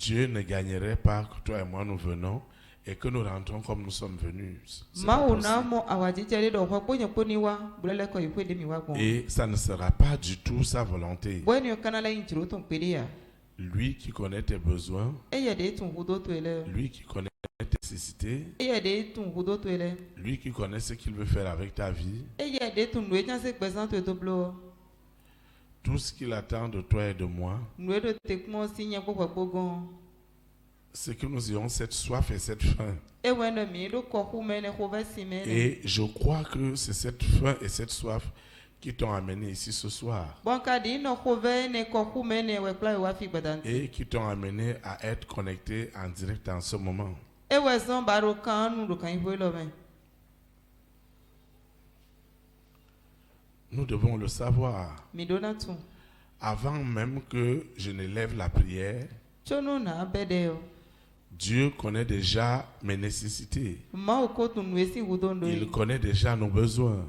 Dieu ne gagnerait pas que toi et moi nous venons et que nous rentrons comme nous sommes venus. Et ça ne sera pas du tout sa volonté. Lui qui connaît tes besoins, lui qui connaît tes nécessités, lui qui connaît ce qu'il veut faire avec ta vie, tout ce qu'il attend de toi et de moi, c'est que nous ayons cette soif et cette faim. Et je crois que c'est cette faim et cette soif qui t'ont amené ici ce soir. Et qui t'ont amené à être connecté en direct en ce moment. Nous devons le savoir. Avant même que je ne lève la prière, Dieu connaît déjà mes nécessités. Il connaît déjà nos besoins.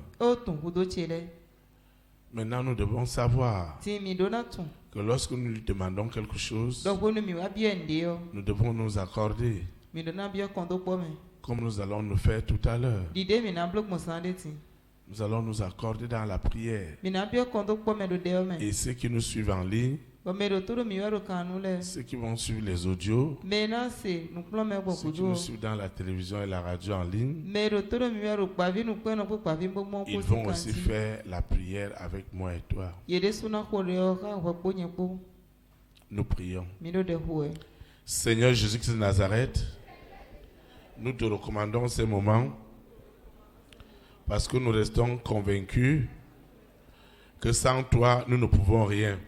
Maintenant, nous devons savoir que lorsque nous lui demandons quelque chose, nous devons nous accorder, comme nous allons le faire tout à l'heure. Nous allons nous accorder dans la prière. Et ceux qui nous suivent en ligne, ceux qui vont suivre les audios, ceux qui nous suivent dans la télévision et la radio en ligne, ils vont aussi faire la prière avec moi et toi. Nous prions. Seigneur Jésus-Christ de Nazareth, nous te recommandons ces moments parce que nous restons convaincus que sans toi, nous ne pouvons rien.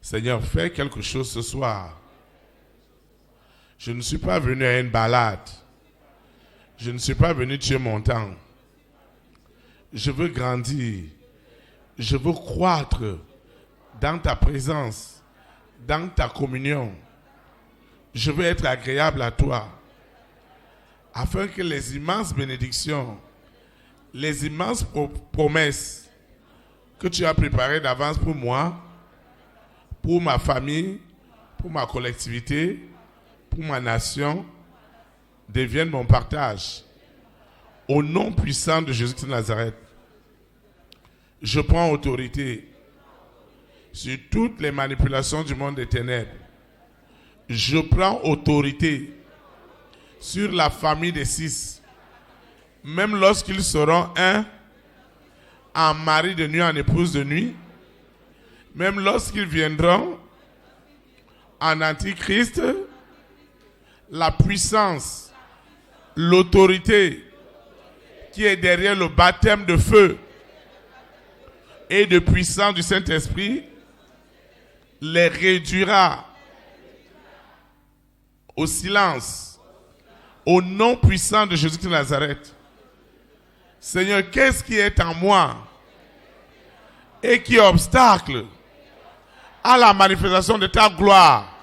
Seigneur, fais quelque chose ce soir. Je ne suis pas venu à une balade. Je ne suis pas venu tuer mon temps. Je veux grandir. Je veux croître dans ta présence, dans ta communion. Je veux être agréable à toi, afin que les immenses bénédictions, les immenses promesses que tu as préparées d'avance pour moi, pour ma famille, pour ma collectivité, pour ma nation, deviennent mon partage. Au nom puissant de Jésus-Christ de Nazareth, je prends autorité sur toutes les manipulations du monde des ténèbres. Je prends autorité sur la famille des 6. Même lorsqu'ils seront un, en mari de nuit, en épouse de nuit, même lorsqu'ils viendront en Antichrist, la puissance, l'autorité qui est derrière le baptême de feu et de puissance du Saint-Esprit les réduira au silence, au nom puissant de Jésus de Nazareth. Seigneur, qu'est-ce qui est en moi et qui est obstacle à la manifestation de ta gloire?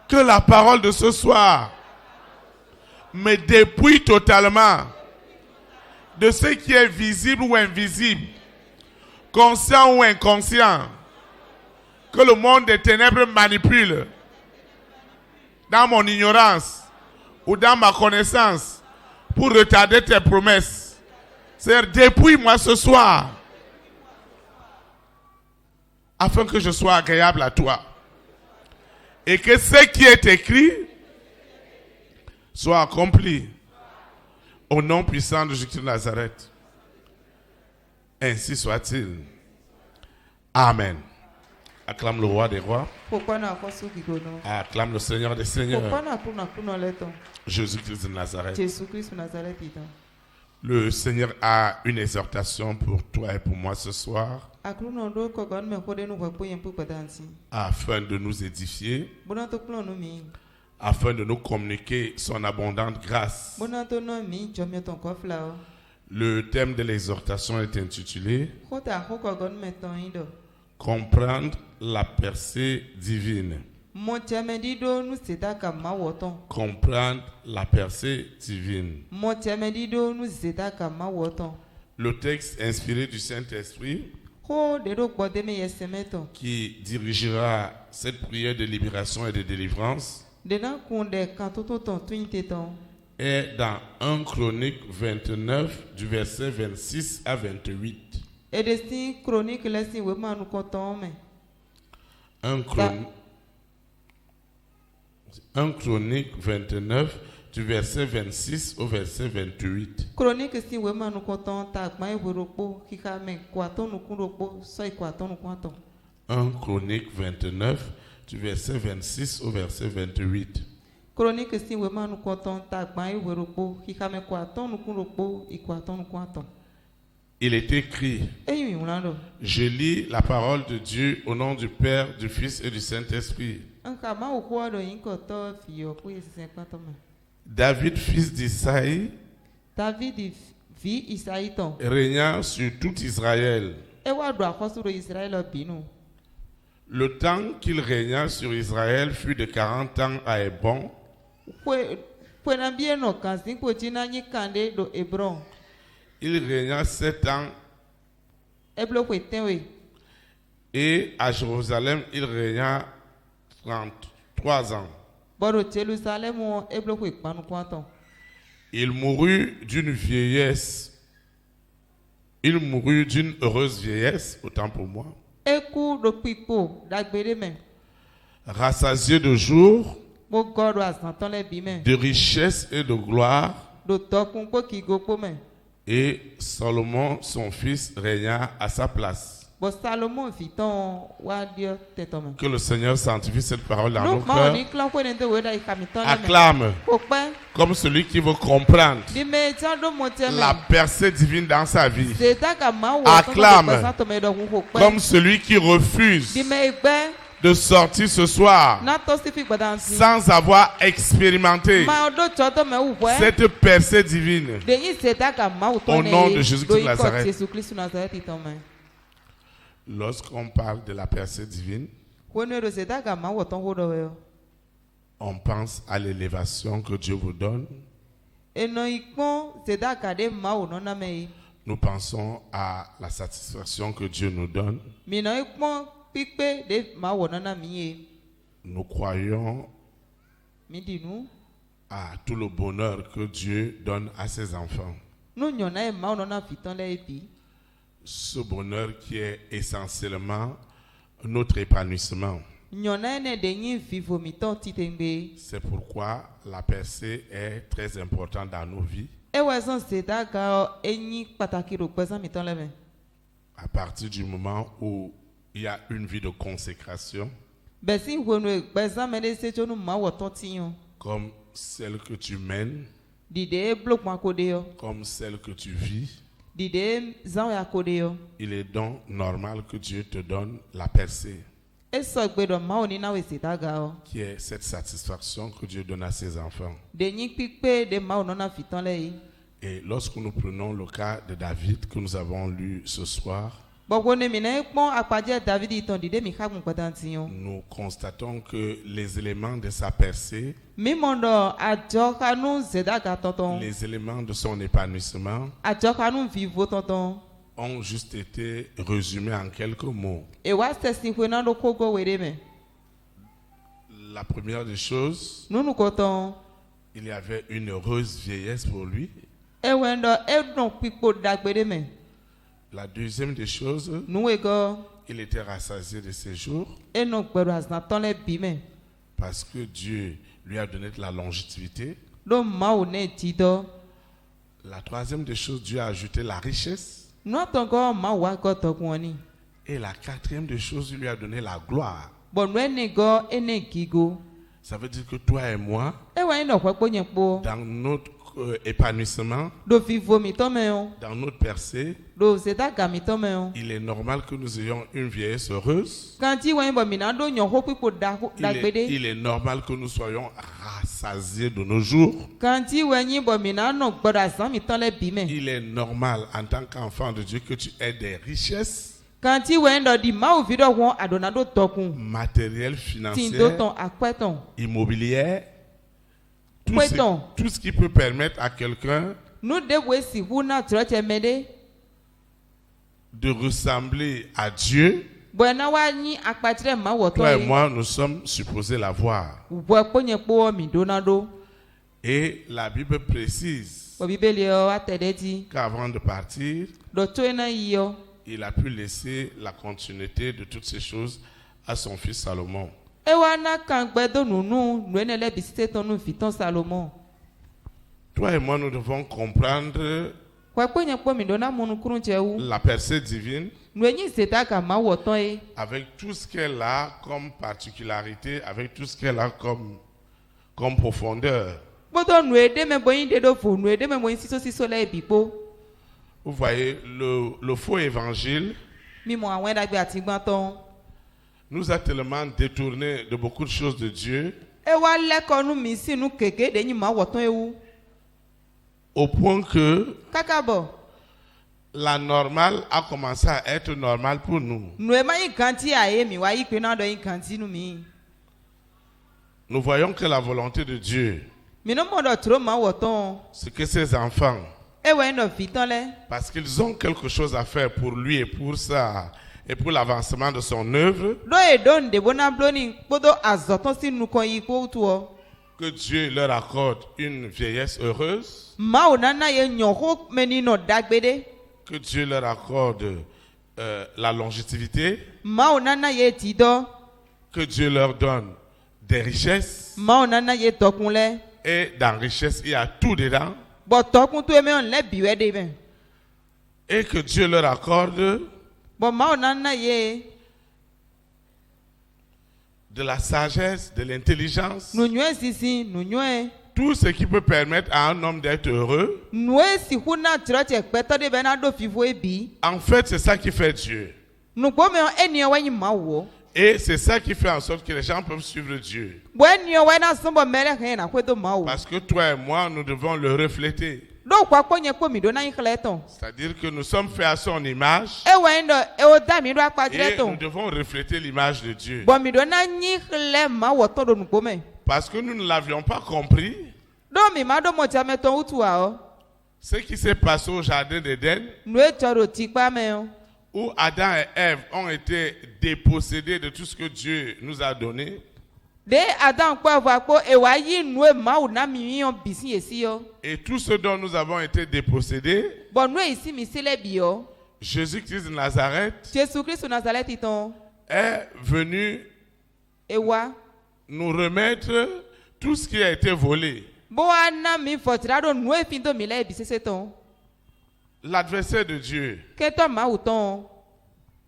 Que la parole de ce soir me dépouille totalement de ce qui est visible ou invisible, conscient ou inconscient, que le monde des ténèbres manipule dans mon ignorance ou dans ma connaissance pour retarder tes promesses. Seigneur, dépouille-moi ce soir afin que je sois agréable à toi et que ce qui est écrit soit accompli au nom puissant de Jésus de Nazareth. Ainsi soit-il. Amen. Acclame le roi des rois. Acclame le Seigneur des seigneurs. Jésus-Christ de Nazareth. Le Seigneur a une exhortation pour toi et pour moi ce soir, afin de nous édifier, afin de nous communiquer son abondante grâce. Le thème de l'exhortation est intitulé « Comprendre la percée divine ». Comprendre la percée divine. Le texte inspiré du Saint-Esprit qui dirigera cette prière de libération et de délivrance est dans 1 Chronique 29 du verset 26 à 28. 1 Chronique 29 du verset 26 au verset 28. 1 Chronique 29 du verset 26 au verset 28. Il est écrit, je lis la parole de Dieu au nom du Père, du Fils et du Saint-Esprit. David, fils d'Isaïe, régna sur tout Israël. Le temps qu'il régna sur Israël fut de 40 ans à Hébron. Il régna 7 ans. Et à Jérusalem, il régna 33 ans. Il mourut d'une vieillesse. Il mourut d'une heureuse vieillesse, autant pour moi. Rassasié de jours, de richesse et de gloire. Et Salomon, son fils, régna à sa place. Que le Seigneur sanctifie cette parole dans nos cœurs. Acclame comme celui qui veut comprendre la percée divine dans sa vie. Acclame comme celui qui refuse de sortir ce soir sans avoir expérimenté cette percée divine. Au nom de Jésus-Christ de Nazareth. Lorsqu'on parle de la percée divine, on pense à l'élévation que Dieu vous donne. Nous pensons à la satisfaction que Dieu nous donne. Nous croyons à tout le bonheur que Dieu donne à ses enfants. Ce bonheur qui est essentiellement notre épanouissement. C'est pourquoi la percée est très importante dans nos vies. À partir du moment où il y a une vie de consécration, comme celle que tu mènes, comme celle que tu vis, il est donc normal que Dieu te donne la percée, qui est cette satisfaction que Dieu donne à ses enfants. Et lorsque nous prenons le cas de David que nous avons lu ce soir, nous constatons que les éléments de sa percée, les éléments de son épanouissement ont juste été résumés en quelques mots. La première des choses, il y avait une heureuse vieillesse pour lui. La deuxième des choses, il était rassasié de ses jours parce que Dieu lui a donné de la longévité. La troisième des choses, Dieu a ajouté la richesse. Et la quatrième des choses, il lui a donné la gloire. Ça veut dire que toi et moi, dans notre épanouissement, dans notre percée, il est normal que nous ayons une vieillesse heureuse. Il est normal que nous soyons rassasiés de nos jours. Il est normal en tant qu'enfant de Dieu que tu aies des richesses matérielles, financières, immobilières. Tout ce qui peut permettre à quelqu'un de ressembler à Dieu, Bwe na wa nyi akpatire ma wo to toi et yi. moi, nous sommes supposés la voir. Bwe kponye po mi do na do. Et la Bible précise Bo Bibeli o atedeti. qu'avant de partir, Do to na yi yo. il a pu laisser la continuité de toutes ces choses à son fils Salomon. E wa na kan gbe do nunu, nu ene le bisite ton nu fiton Salomon. Toi et moi, nous devons comprendre Kwa kponye po mi do na munu kurun che wu. la percée divine Nu enyi seta ka ma wo ton yi. avec tout ce qu'elle a comme particularité, avec tout ce qu'elle a comme profondeur. Bodo nu ede me boyin de do fo, nu ede me boyin siso le bipo. Vous voyez, le faux évangile Mi mo awon dagbe ati gban ton. nous a tellement détourné de beaucoup de choses de Dieu, E wa leko nu mi sinu keke de nyi ma wo ton ewu. au point que Kaka bo. la normale a commencé à être normale pour nous. Nu e ma yin kanti aye mi wa yi pe na do yin kanti nu mi. Nous voyons que la volonté de Dieu, Mi no mo do tro ma wo ton. c'est que ses enfants, E wa ndo fiton le. parce qu'ils ont quelque chose à faire pour lui et pour ça, et pour l'avancement de son œuvre, Do e don de bona bloni podo azoton si nu kon yi ko tu o. que Dieu leur accorde une vieillesse heureuse, Ma o nana ye nyon ho meni no dagbede. que Dieu leur accorde la longévité, Ma o nana ye ti do. que Dieu leur donne des richesses, Ma o nana ye tokun le. et dans richesse, il y a tout dedans, Bo tokun to e me on le biwe de ben. et que Dieu leur accorde Bo ma o nana ye de la sagesse, de l'intelligence, nu nyue sisi, nu nyue. tout ce qui peut permettre à un homme d'être heureux. Nu e si huna troche peto de ben na do fifo e bi. En fait, c'est ça qui fait Dieu. Nu gbo me on eni o wa yin ma wo. Et c'est ça qui fait en sorte que les gens peuvent suivre Dieu. Bo eni o wa na sombo mere hen na kwedo ma wo. Parce que toi et moi, nous devons le refléter. Do kwa kponye po mi do na yin kleton. C'est-à-dire que nous sommes faits à son image E wa ndo e o da mi do akpatire et nous ton. devons refléter l'image de Dieu. Bo mi do na nyi kle ma wo to do nu gbo me. Parce que nous ne l'avions pas compris. Do mi ma do mo cha me ton utu a o. Ce qui s'est passé au jardin d'Éden, Nu e choro ti pa me o. où Adam et Ève ont été dépossédés de tout ce que Dieu nous a donné. De Adam kwa va ko e wa yi nu e ma o na mi yon bisin esi yo. Et tout ce dont nous avons été dépossédés, Bo nu e isi mi sele bi yo. Jésus-Christ de Nazareth Jésus Christ Nazareth ton. est venu E wa. nous remettre tout ce qui a été volé. Bo ana mi fotira do nu e fin do mi le bi sese ton. L'adversaire de Dieu, Ke to ma o ton.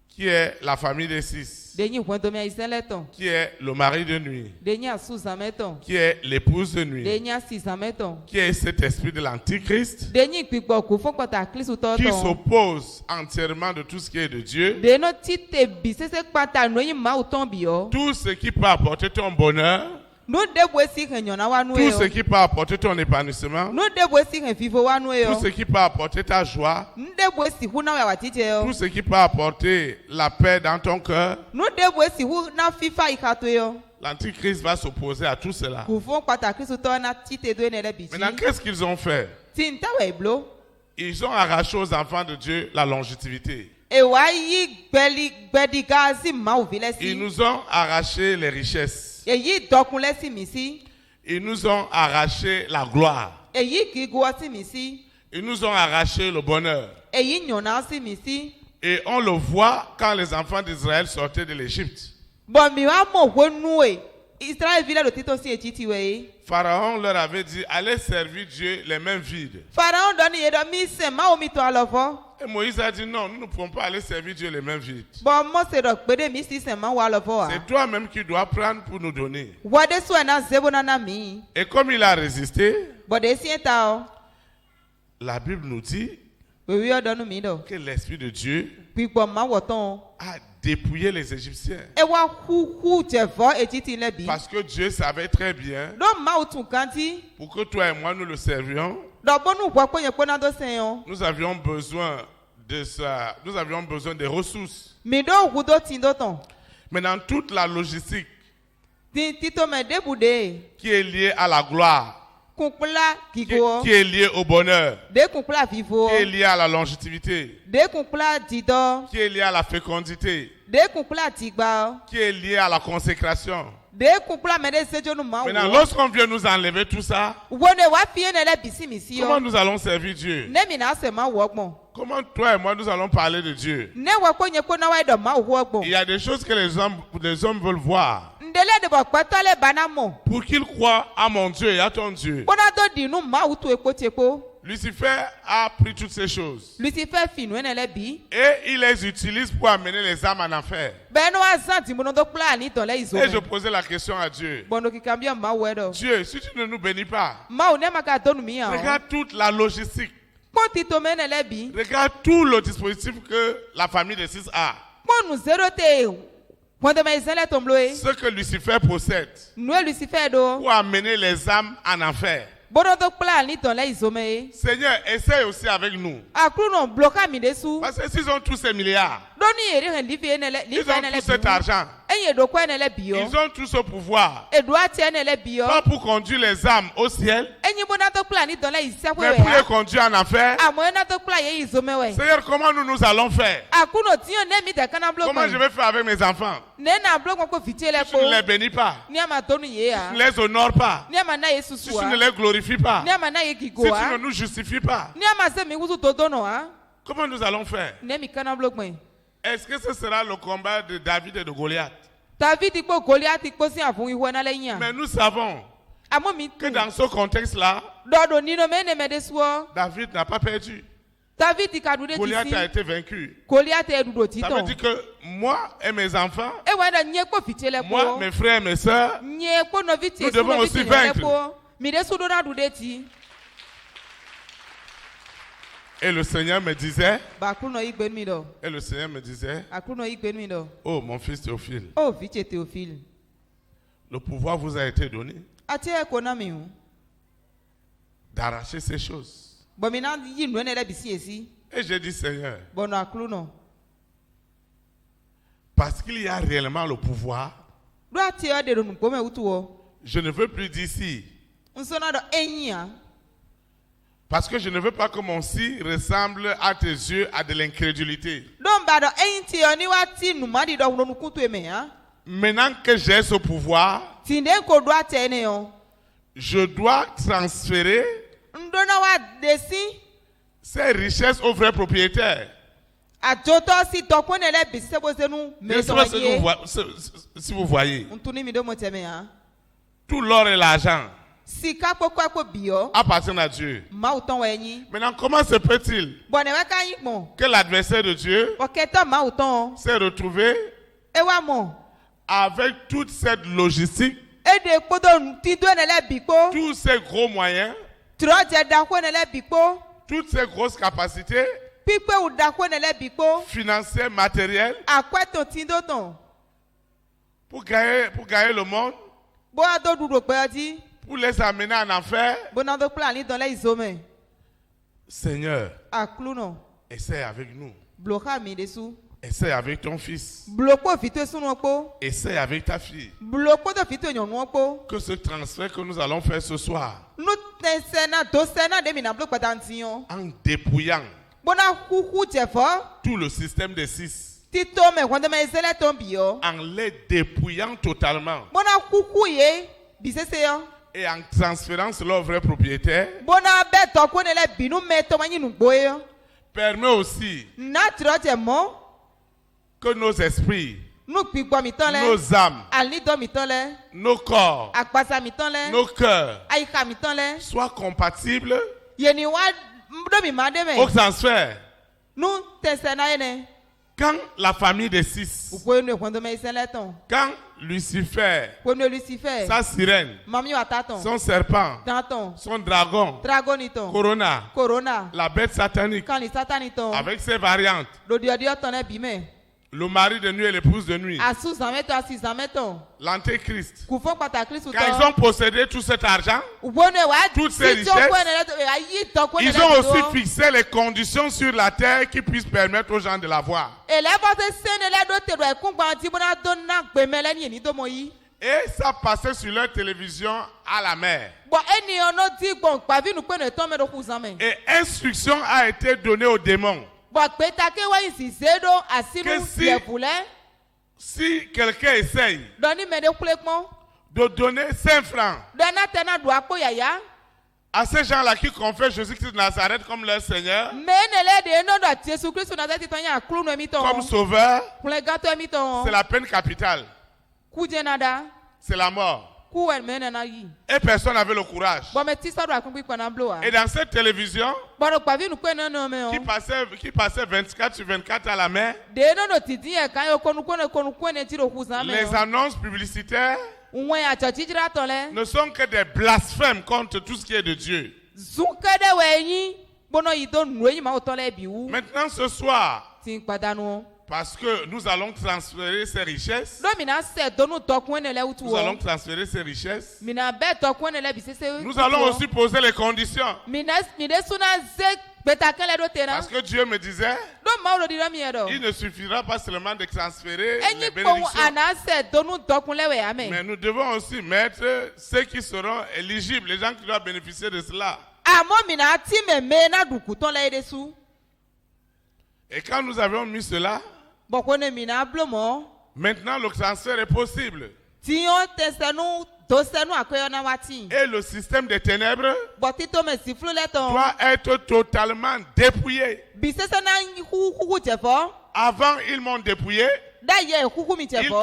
qui est la famille des six, De nyi hwen do mi isele ton. qui est le mari de nuit, De nyi asu zame ton. qui est l'épouse de De nuit, nyi asi zame ton. qui est cet esprit de l'antichrist, De nyi kpikpo ku fon kpata Kristo to qui ton. s'oppose entièrement de tout ce qui est de Dieu. De no ti te bi sese kpata nu yi ma o ton bi yo. Tout ce qui peut apporter ton bonheur, Nu de bo si henyon na wa nu e tout ce yo. qui peut apporter ton épanouissement, Nu de bo si hen fifo wa nu e tout yo. ce qui peut apporter ta joie, Nu de bo si hu na wa tite yo. tout ce qui peut apporter la paix dans ton cœur, Nu de bo si hu na fifa ikato yo. l'antichrist va s'opposer à tout cela. Ku fon kpata Kristo to na tite do ene le bi Maintenant, ti. qu'est-ce qu'ils ont fait? Tin ta we blo. Ils ont arraché aux enfants de Dieu la longévité. E wa yi gbedi gazi ma o vi le Ils si. nous ont arraché les richesses. E yi dokun le si mi si. Ils nous ont arraché la gloire. E yi ki go si mi si. Ils nous ont arraché le bonheur. E yi nyona si mi si. Et on le voit quand les enfants d'Israël sortaient de l'Égypte. Bon mi wa mo wo nu e. Israël vile lo tito si etiti we. Pharaon leur avait dit, allez servir Dieu les mains vides. Pharaon doni ye do mi se ma o mi to alofo. Et Moïse a dit, non, nous ne pouvons pas aller servir Dieu les mains vides. Bon mo se do gbede mi si se ma wa alofo a. C'est toi-même qui dois prendre pour nous donner. Wade so na zebo na na mi. Et comme il a résisté, Bon de si eta o. la Bible nous dit We wi o do nu mi do. que l'Esprit de Dieu Pigbo ma wo ton. a dépouillé les Égyptiens. E wa hu je vo etiti le bi. Parce que Dieu savait très bien, Do ma o tun kanti. pour que toi et moi nous le servions, Do bonu wo po yen po na do sen yo. nous avions besoin de ça. Nous avions besoin des ressources. Mi do hu do tin do ton. Maintenant, toute la logistique Tin tito me debude. qui est liée à la gloire, kunkla kigo. qui est lié au bonheur, De kunkla vivo. qui est lié à la longévité, De kunkla dido. qui est lié à la fécondité, De kunkla tigba. qui est lié à la consécration. De kunkla mede sejo no ma Maintenant, wo. lorsqu'on vient nous enlever tout ça, Wone wa fie ne le bisi misi comment yo. nous allons servir Dieu? Ne mi na se ma wo ogbon. Comment toi et moi nous allons parler de Dieu? Ne wo ko nye ko na wa do ma wo ogbon. Il y a des choses que les hommes veulent voir Ndele de bo pato le banamo. pour qu'ils croient à mon Dieu et à ton Dieu. Bona do di nu ma wo to epo tepo. Lucifer a pris toutes ces choses Lucifer finu ne le bi. et il les utilise pour amener les âmes en enfer. Beno azanti mono do pla ni ton le izo. Et je posais la question à Dieu. Bono ki kambia ma wo do. Dieu, si tu ne nous bénis pas, Ma o ne maka donu mi an. regarde toute la logistique, Ponti to me ne le bi. regarde tout le dispositif que la famille de 6 a. Ponu zero te. Quando me zele tombloe. Ce que Lucifer possède Nu Lucifer do. pour amener les âmes en enfer. Bono do pla ni ton le izo me. Seigneur, essaye aussi avec nous. Akru no bloka mi desu. Parce que s'ils ont tous ces milliards, Doni ere hen lifi ne le ils lifi ont ne tout le cet bi. argent, Enye do kwa ne le bi yo. ils ont tout ce pouvoir, Edua tie ne le bi yo. pas pour conduire les âmes au ciel, Enye bona do pla ni ton le isia mais kwe pour les we. conduire en enfer. Amo na do pla ye izo me we. Seigneur, comment nous allons faire? Akru no tio ne mi de kana bloka. Comment je vais faire avec mes enfants? Ne na bloka ko fitie le Si tu ne les po. bénis pas, Ni ama tonu ye si ya. tu ne les honores pas, Ni ama na yesu si tu suwa. ne les glorifies pas, Ni ama na ye si tu ne gigoa. nous justifies pas, Ni ama se mi wuzu to dono ha. comment nous allons faire? Ne mi kana bloka. Est-ce que ce sera le combat de David et de Goliath? David ikpo Goliath ikpo si afun iwe na le yin. Mais nous savons Amo mi que dans ce contexte-là, dodo ni no me ne me desuo. David n'a pas perdu. David ikadude Goliath a tisi. été vaincu. Goliath edudo Ça veut tito. dire que moi et mes enfants, E wa da nye kpo fitie le moi, po. mes frères et mes sœurs, Nye kpo no viti nous devons aussi vaincre. Mi desu do na dude ti. et le Seigneur me disait, Ba kru no igbe mi do. et le Seigneur me disait, Akru no igbe mi do. oh mon fils Théophile, Oh fitie Théophile. le pouvoir vous a été donné Ati e ko na mi hu. d'arracher ces choses. Bo mi na yi nu ne le bisi esi. Et j'ai dit, Seigneur, Bono akru no. parce qu'il y a réellement le pouvoir, Do ati e de do nu ko me utu wo. je ne veux plus d'ici. Nso na do enyi a. Parce que je ne veux pas que mon si ressemble à tes yeux à de l'incrédulité. Don ba do enyi ti o ni wa ti nu ma di do nu kutu e me ha. Maintenant que j'ai ce pouvoir, Tinde ko do ati ne yo. je dois transférer Ndo na wa desi. ces richesses aux vrais propriétaires. Ajoto si to ko ne le bisi se bo se nu Je me ne so sais pas ye. si vous voyez, Ntuni mi do mo teme ha. tout l'or et l'argent Sika kpokpo ko bio. appartiennent à Dieu. Ma uton wa enyi. Maintenant, comment se peut-il Bone wa kan yi mo. que l'adversaire de Dieu O keto ma uton. s'est retrouvé E wa mo. avec toute cette logistique, E de kpodo ti do ne le bi po. tous ces gros moyens, Tro je da ko ne le bi po. toutes ces grosses capacités Pipe u da ko ne le bi po. financières, matérielles, Akweto ti do ton. pour gagner le monde, Bo ado dudo pe ati. pour les amener en enfer? Bona do plan ni dans les isome. Seigneur, Aklu no. essaie avec nous. Bloka mi desu. Essaie avec ton fils. Bloko fito sunu po. Essaie avec ta fille. Bloko do fito nyonu po. Que ce transfert que nous allons faire ce soir, Nu tesena do sena de mi na bloko patantion. en dépouillant Bona kuku jefo. tout le système des 6, Tito me kwande me zele ton bio. en les dépouillant totalement Bona kuku ye. Bisese yo. et en transférant leur vrai propriétaire, Bona be to ko ne le binu me to manyi nu gboye yo. permet aussi Na tro je mo. que nos esprits, Nu pigbo mi ton le. nos âmes, Ali do mi ton le. nos corps, Akpasa mi ton le. nos cœurs Ayika mi ton le. soient compatibles Yeni wa do mi ma de me. au transfert. Nu tesena ene. Quand la famille des 6, Ukwe nu kwando me isele ton. quand Lucifer, Kwando Lucifer. sa sirène, Mami wa taton. son serpent, Tanton. son dragon, Dragoniton. Corona, Corona. la bête satanique, Quand les sataniton. avec ses variantes, Do dio dio ton e bime. le mari de nuit et l'épouse de nuit, Asu zameton asi zameton. l'antéchrist, Kufon pata Kristu quand ils ton. ont possédé tout cet argent, Ubone wa toutes ces si to richesses, kwene le ayi to kwene ils ont aussi fixé les conditions sur la terre qui puissent permettre aux gens de l'avoir. Ele bote sene le do te do e kun gba ti bona do na gbe mele ni eni do mo yi. Et ça passait sur leur télévision à la mer. Bon, eniyan no di gbon pavi nu pe ne ton me do kuzame. Et instruction a été donnée aux démons. Bon, peta ke wa isi zedo asinu Que si- yefule. Si quelqu'un essaye Doni me de kulekmo. de donner 5 francs Dona tena do apo yaya. à ces gens-là qui confessent Jésus-Christ de Nazareth comme leur Seigneur, Me ne le de no do Jésus Christ na zati ton ya klu no mi ton. comme sauveur, Kule gato mi ton. c'est la peine capitale. Kuje nada. C'est la mort. Ku en me na yi. Et personne n'avait le courage. Bon, me ti so do akun pi na bloa. Et dans cette télévision, Bon, do pavi nu pe na no me qui on. passait 24 sur 24 à la mer, De no no ti di e kan yo konu ne ti do kuzame. les annonces publicitaires Unwe ya chachijira ton le. ne sont que des blasphèmes contre tout ce qui est de Dieu. Zunkede wenyi bono yido nweyi ma otole biwu Maintenant, ce soir, tin padanu parce que nous allons transférer ces richesses, do mina se donu tokun ne le utu nous allons o transférer ces richesses, mina be tokun ne le bisese nous allons aussi poser les conditions. mina mide suna ze betakele do tena Parce que Dieu me disait, do ma di do mi edo il ne suffira pas seulement de transférer les enyi po bénédictions, anase donu tokun lewe ame mais nous devons aussi mettre ceux qui seront éligibles, les gens qui doivent bénéficier de cela. amo mina ti me na duku ton le desu Et quand nous avions mis cela, boko ne mina blomo maintenant le transfert est possible. tiyon tesenu to senu akoyo na wati Et le système des ténèbres botito me siflu le ton doit être totalement dépouillé. bisese na huhu jefo Avant, ils m'ont dépouillé. da ye huhu mi jefo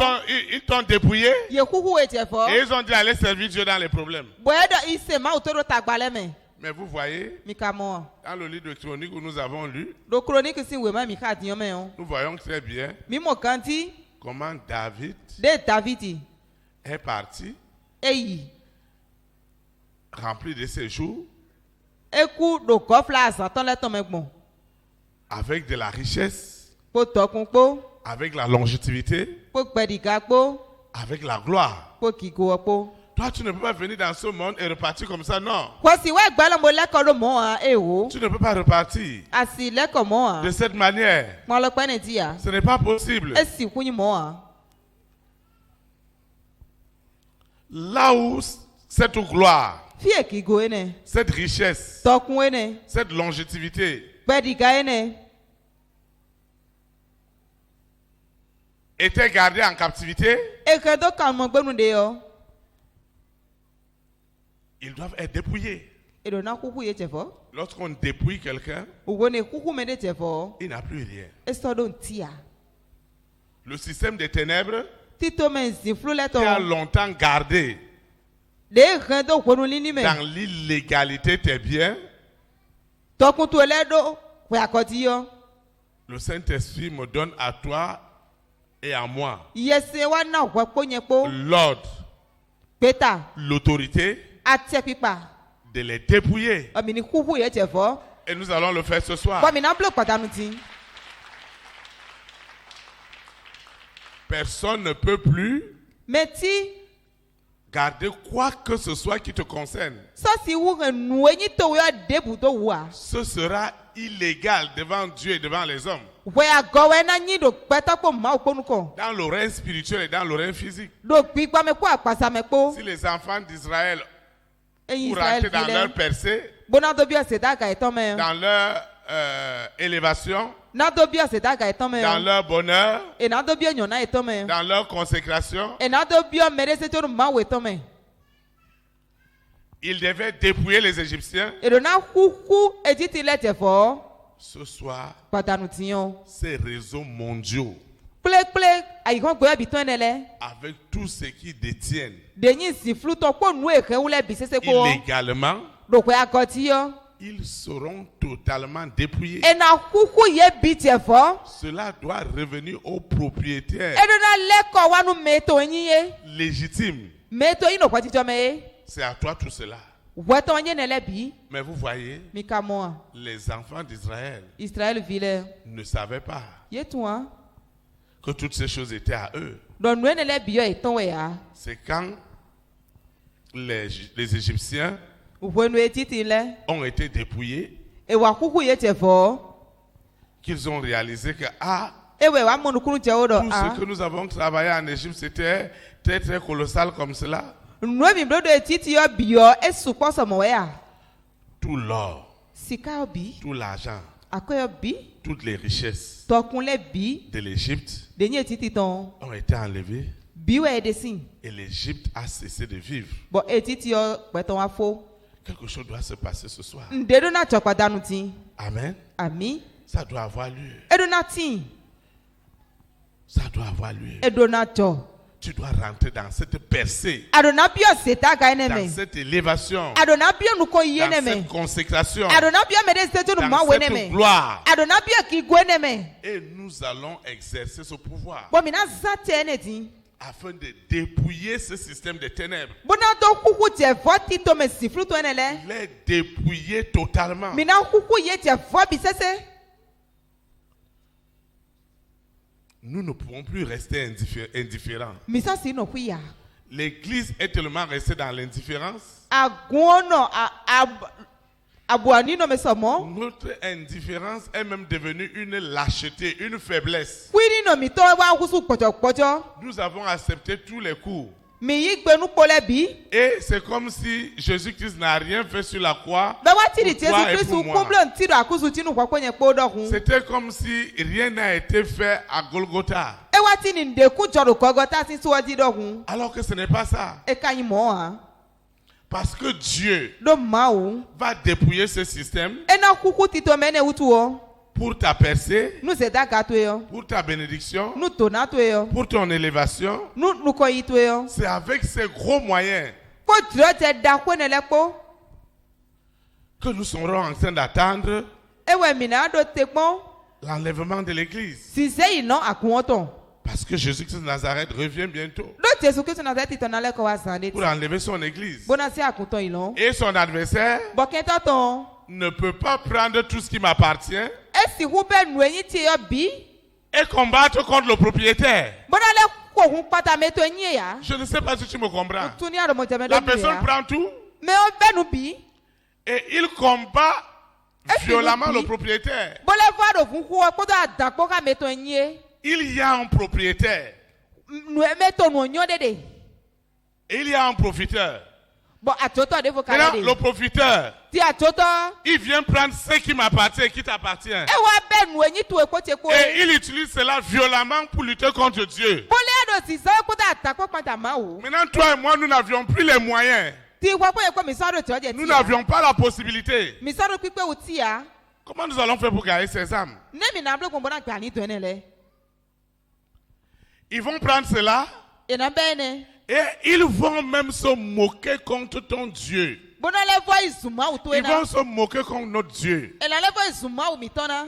Ils t'ont dépouillé. ye huhu e jefo Et ils ont dit allez servir Dieu dans les problèmes. boedo ise ma utoro tagbale me Mais vous voyez, mi ka mo dans le livre de Chronique où nous avons lu, do chronique si we ma mi ka diyan me on nous voyons très bien mi mo kanti comment David de Davidi est parti, eyi rempli de ses jours, eku do kofla azatan le ton me gbon avec de la richesse, po tokun po avec la longévité, po gbediga po avec la gloire. po kigo po Toi, tu ne peux pas venir dans ce monde et repartir comme ça, non. kwasi we gbalo mo leko lo mo an ewo Tu ne peux pas repartir asi leko mo de an cette manière. mo lo pe ne dia Ce n'est pas possible. esi kunyi mo an Là où cette gloire, fi ekigo ene cette richesse, tokun ene cette longévité gbediga ene était gardée en captivité, eke do kan mo gbenu de yo ils doivent être dépouillés. edo na huhu ye jefo Lorsqu'on dépouille quelqu'un, ugo ne huhu me de jefo il n'a plus rien. eso do ntia Le système des ténèbres tito me ziflu le qui a ton longtemps gardé de ren do kwonu lini me dans l'illégalité tes biens, tokun to le do we akoti yo le Saint-Esprit me donne à toi et à moi yese wa na wa po yen po l'ordre, peta l'autorité atie pipa de les dépouiller. omi ni huhu ye jefo Et nous allons le faire ce soir. bo mi na blo padanu tin Personne ne peut plus meti garder quoi que ce soit qui te concerne. so si wu ren nu enyi to we debu to wa Ce sera illégal devant Dieu et devant les hommes. we agowe na nyi do peta po ma oponu ko Dans l'oreille spirituelle et dans l'oreille physique. do gbigba me po apasa me po Si les enfants d'Israël, eyin pour rentrer Israel dans leur vile percée, bona do bi ose daga eton me dans leur élévation, na do bi ose daga eton me dans leur bonheur, e na do bi enyo na eton me dans leur consécration, e na do bi o mere se to ma we eton me ils devaient dépouiller les Égyptiens. e do na huhu ejiti le jefo Ce soir, padanu tiyan ces réseaux mondiaux, kple ayikan gbe bi ton ele avec tous ceux qui détiennent de nyi ziflu to po nu e kan wule bi sese ko illégalement, do we agoti yo ils seront totalement dépouillés. e na huhu ye bi jefo Cela doit revenir au propriétaire e do na leko wa nu me to yin ye légitime. me to yin no kwa jijo me C'est à toi tout cela. we to yin ne le bi Mais vous voyez, mi ka mo les enfants d'Israël Israel vile ne savaient pas ye tu an que toutes ces choses étaient à eux. do nu ne le bi yo eton we ya C'est quand les Égyptiens we nu ejiti le ont été dépouillés e wa huhu ye jefo qu'ils ont réalisé que, ah, e ewe wa monukunu je odo Tout ce que nous avons travaillé en Égypte, c'était très très colossal comme cela. nwe mi blodo etiti yo bio esu poso mo ya Tout l'or, sika obi tout l'argent, akoyo bi toutes les richesses tokunle bi de l'Égypte denye etiti ton ont été enlevées bi we desin et l'Égypte a cessé de vivre. bo etiti yo peton afo Quelque chose doit se passer ce soir. ndedo na chokpadanu tin Amen. ami Ça doit avoir lieu. edo na tin Ça doit avoir lieu. edo na cho Tu dois rentrer dans cette percée, adona bio seta ga dans eneme cette élévation, adona bio nuko dans yeneme cette consécration, adona bio me de setu ma dans cette weneme gloire. adona bio ki gweneme Et nous allons exercer ce pouvoir bo mina zate eneti afin de dépouiller ce système de ténèbres. bona to kuku je voti to me sifru to enele Les dépouiller totalement. mina kuku ye je vo bisese Nous ne pouvons plus rester indifférents. misa si no kuya L'Église est tellement restée dans l'indifférence. aguono abuani no me somo Notre indifférence est même devenue une lâcheté, une faiblesse. kwini no mi to wa kusu pojo Nous avons accepté tous les coups. mi yi gbenu pole bi Et c'est comme si Jésus-Christ n'a rien fait sur la croix. be wa ti di pour toi Jesu et Christ pour moi. kumblon ti do akusu tinu kwakwenye podo hun C'était comme si rien n'a été fait à Golgotha. e wa ti ni ndeku jodo kogota si suwaji do hun Alors que ce n'est pas ça. e kan mo ha Parce que Dieu do mawo va dépouiller ce système e na kuku ti to mene utu o pour ta percée, nu se da gato yo pour ta bénédiction, nu to na to yo pour ton élévation. nu ko yi to yo C'est avec ces gros moyens ko dro te da kwene le po que nous serons en train d'attendre e we mi na do te pon l'enlèvement de l'Église. si se ino akuoton Parce que Jésus-Christ de Nazareth revient bientôt do Jesu Christ na zati to na le ko wa sande pour enlever son Église. bona si akuton ilon Et son adversaire bo kento ton ne peut pas prendre tout ce qui m'appartient e si hu be nu eyin ti yo bi et combattre contre le propriétaire. bona le ko hun pata me to yin ya Je ne sais pas si tu me comprends. tuni aro mo jeme do La mi personne ya prend tout me o be nu bi et il combat Est-ce que violemment vous le dites- propriétaire. bo le va do fun ku o ko do adakpo ka me to yin Il y a un propriétaire nu me to nu onyo dede et il y a un profiteur. bo atoto de fo ka Maintenant, de le profiteur, ti atoto il vient prendre ce qui m'appartient et qui t'appartient. e wa be nu eyin tu e ko te ko Et il utilise cela violemment pour lutter contre Dieu. bo le do si so ko do adakpo pata ma o Maintenant, toi et moi, nous n'avions plus les moyens. ti wa ko e ko mi so do ti o je Nous ti n'avions pas la possibilité. mi so do pipe o ti ya Comment nous allons faire pour gagner ces âmes? ne mi na blo gbon na gba ni to enele Ils vont prendre cela e na be ne et ils vont même se moquer contre ton Dieu. bona le vo izuma o to Ils ena vont se moquer contre notre Dieu. e la le vo izuma o mi tona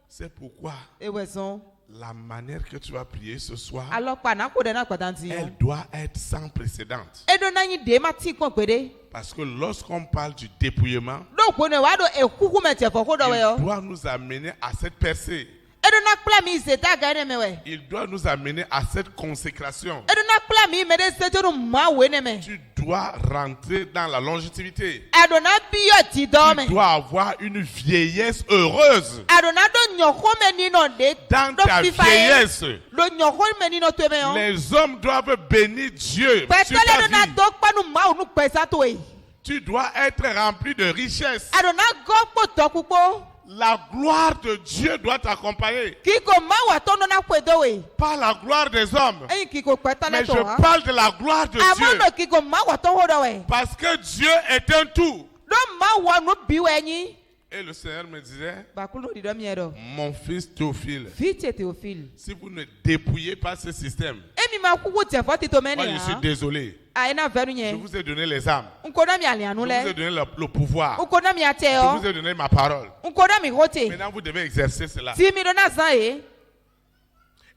C'est pourquoi e we son la manière que tu vas prier ce soir, alo pa na ko de na patanti elle doit être sans précédent. e do na yin de ma ti kon pede Parce que lorsqu'on parle du dépouillement, do ko ne wa do e kuku me te fo ko do we yo il doit nous amener à cette percée. e do na kpla mi se ta ga ne me we Il doit nous amener à cette consécration. e do na kpla mi me de se to ma we ne me Tu dois rentrer dans la longévité. e do na bi yo ti do me Tu dois avoir une vieillesse heureuse. e do na do nyo ko me ni no de Dans do ta fifa e vieillesse, do nyo ko me ni no to me yo les hommes doivent bénir Dieu pe sur to ta le do na vie. do pa nu ma o nu pe sa to e Tu dois être rempli de richesse. e do na go po to pupo La gloire de Dieu doit t'accompagner. ki ko ma wa to no na pe do we Pas la gloire des hommes. e ki ko pe ta le Mais to je ha parle de la gloire de ama Dieu. no ki ko ma wa to ho do we Parce que Dieu est un tout. do ma wa nu bi we yin Et le Seigneur me disait, ba ku no di do mi e do mon fils Théophile, Fiche Théophile. si vous ne dépouillez pas ce système, Emi ma kuku te fo ti to me moi ni je suis ha. désolé. Ai na veru Je yen. vous ai donné les âmes. Nko na mi ali anu Je vous ai le. donné le pouvoir. Nko na mi ate Je o. vous ai donné ma parole. Nko na mi hote. Maintenant, vous devez exercer cela. Ti mi do na zan e.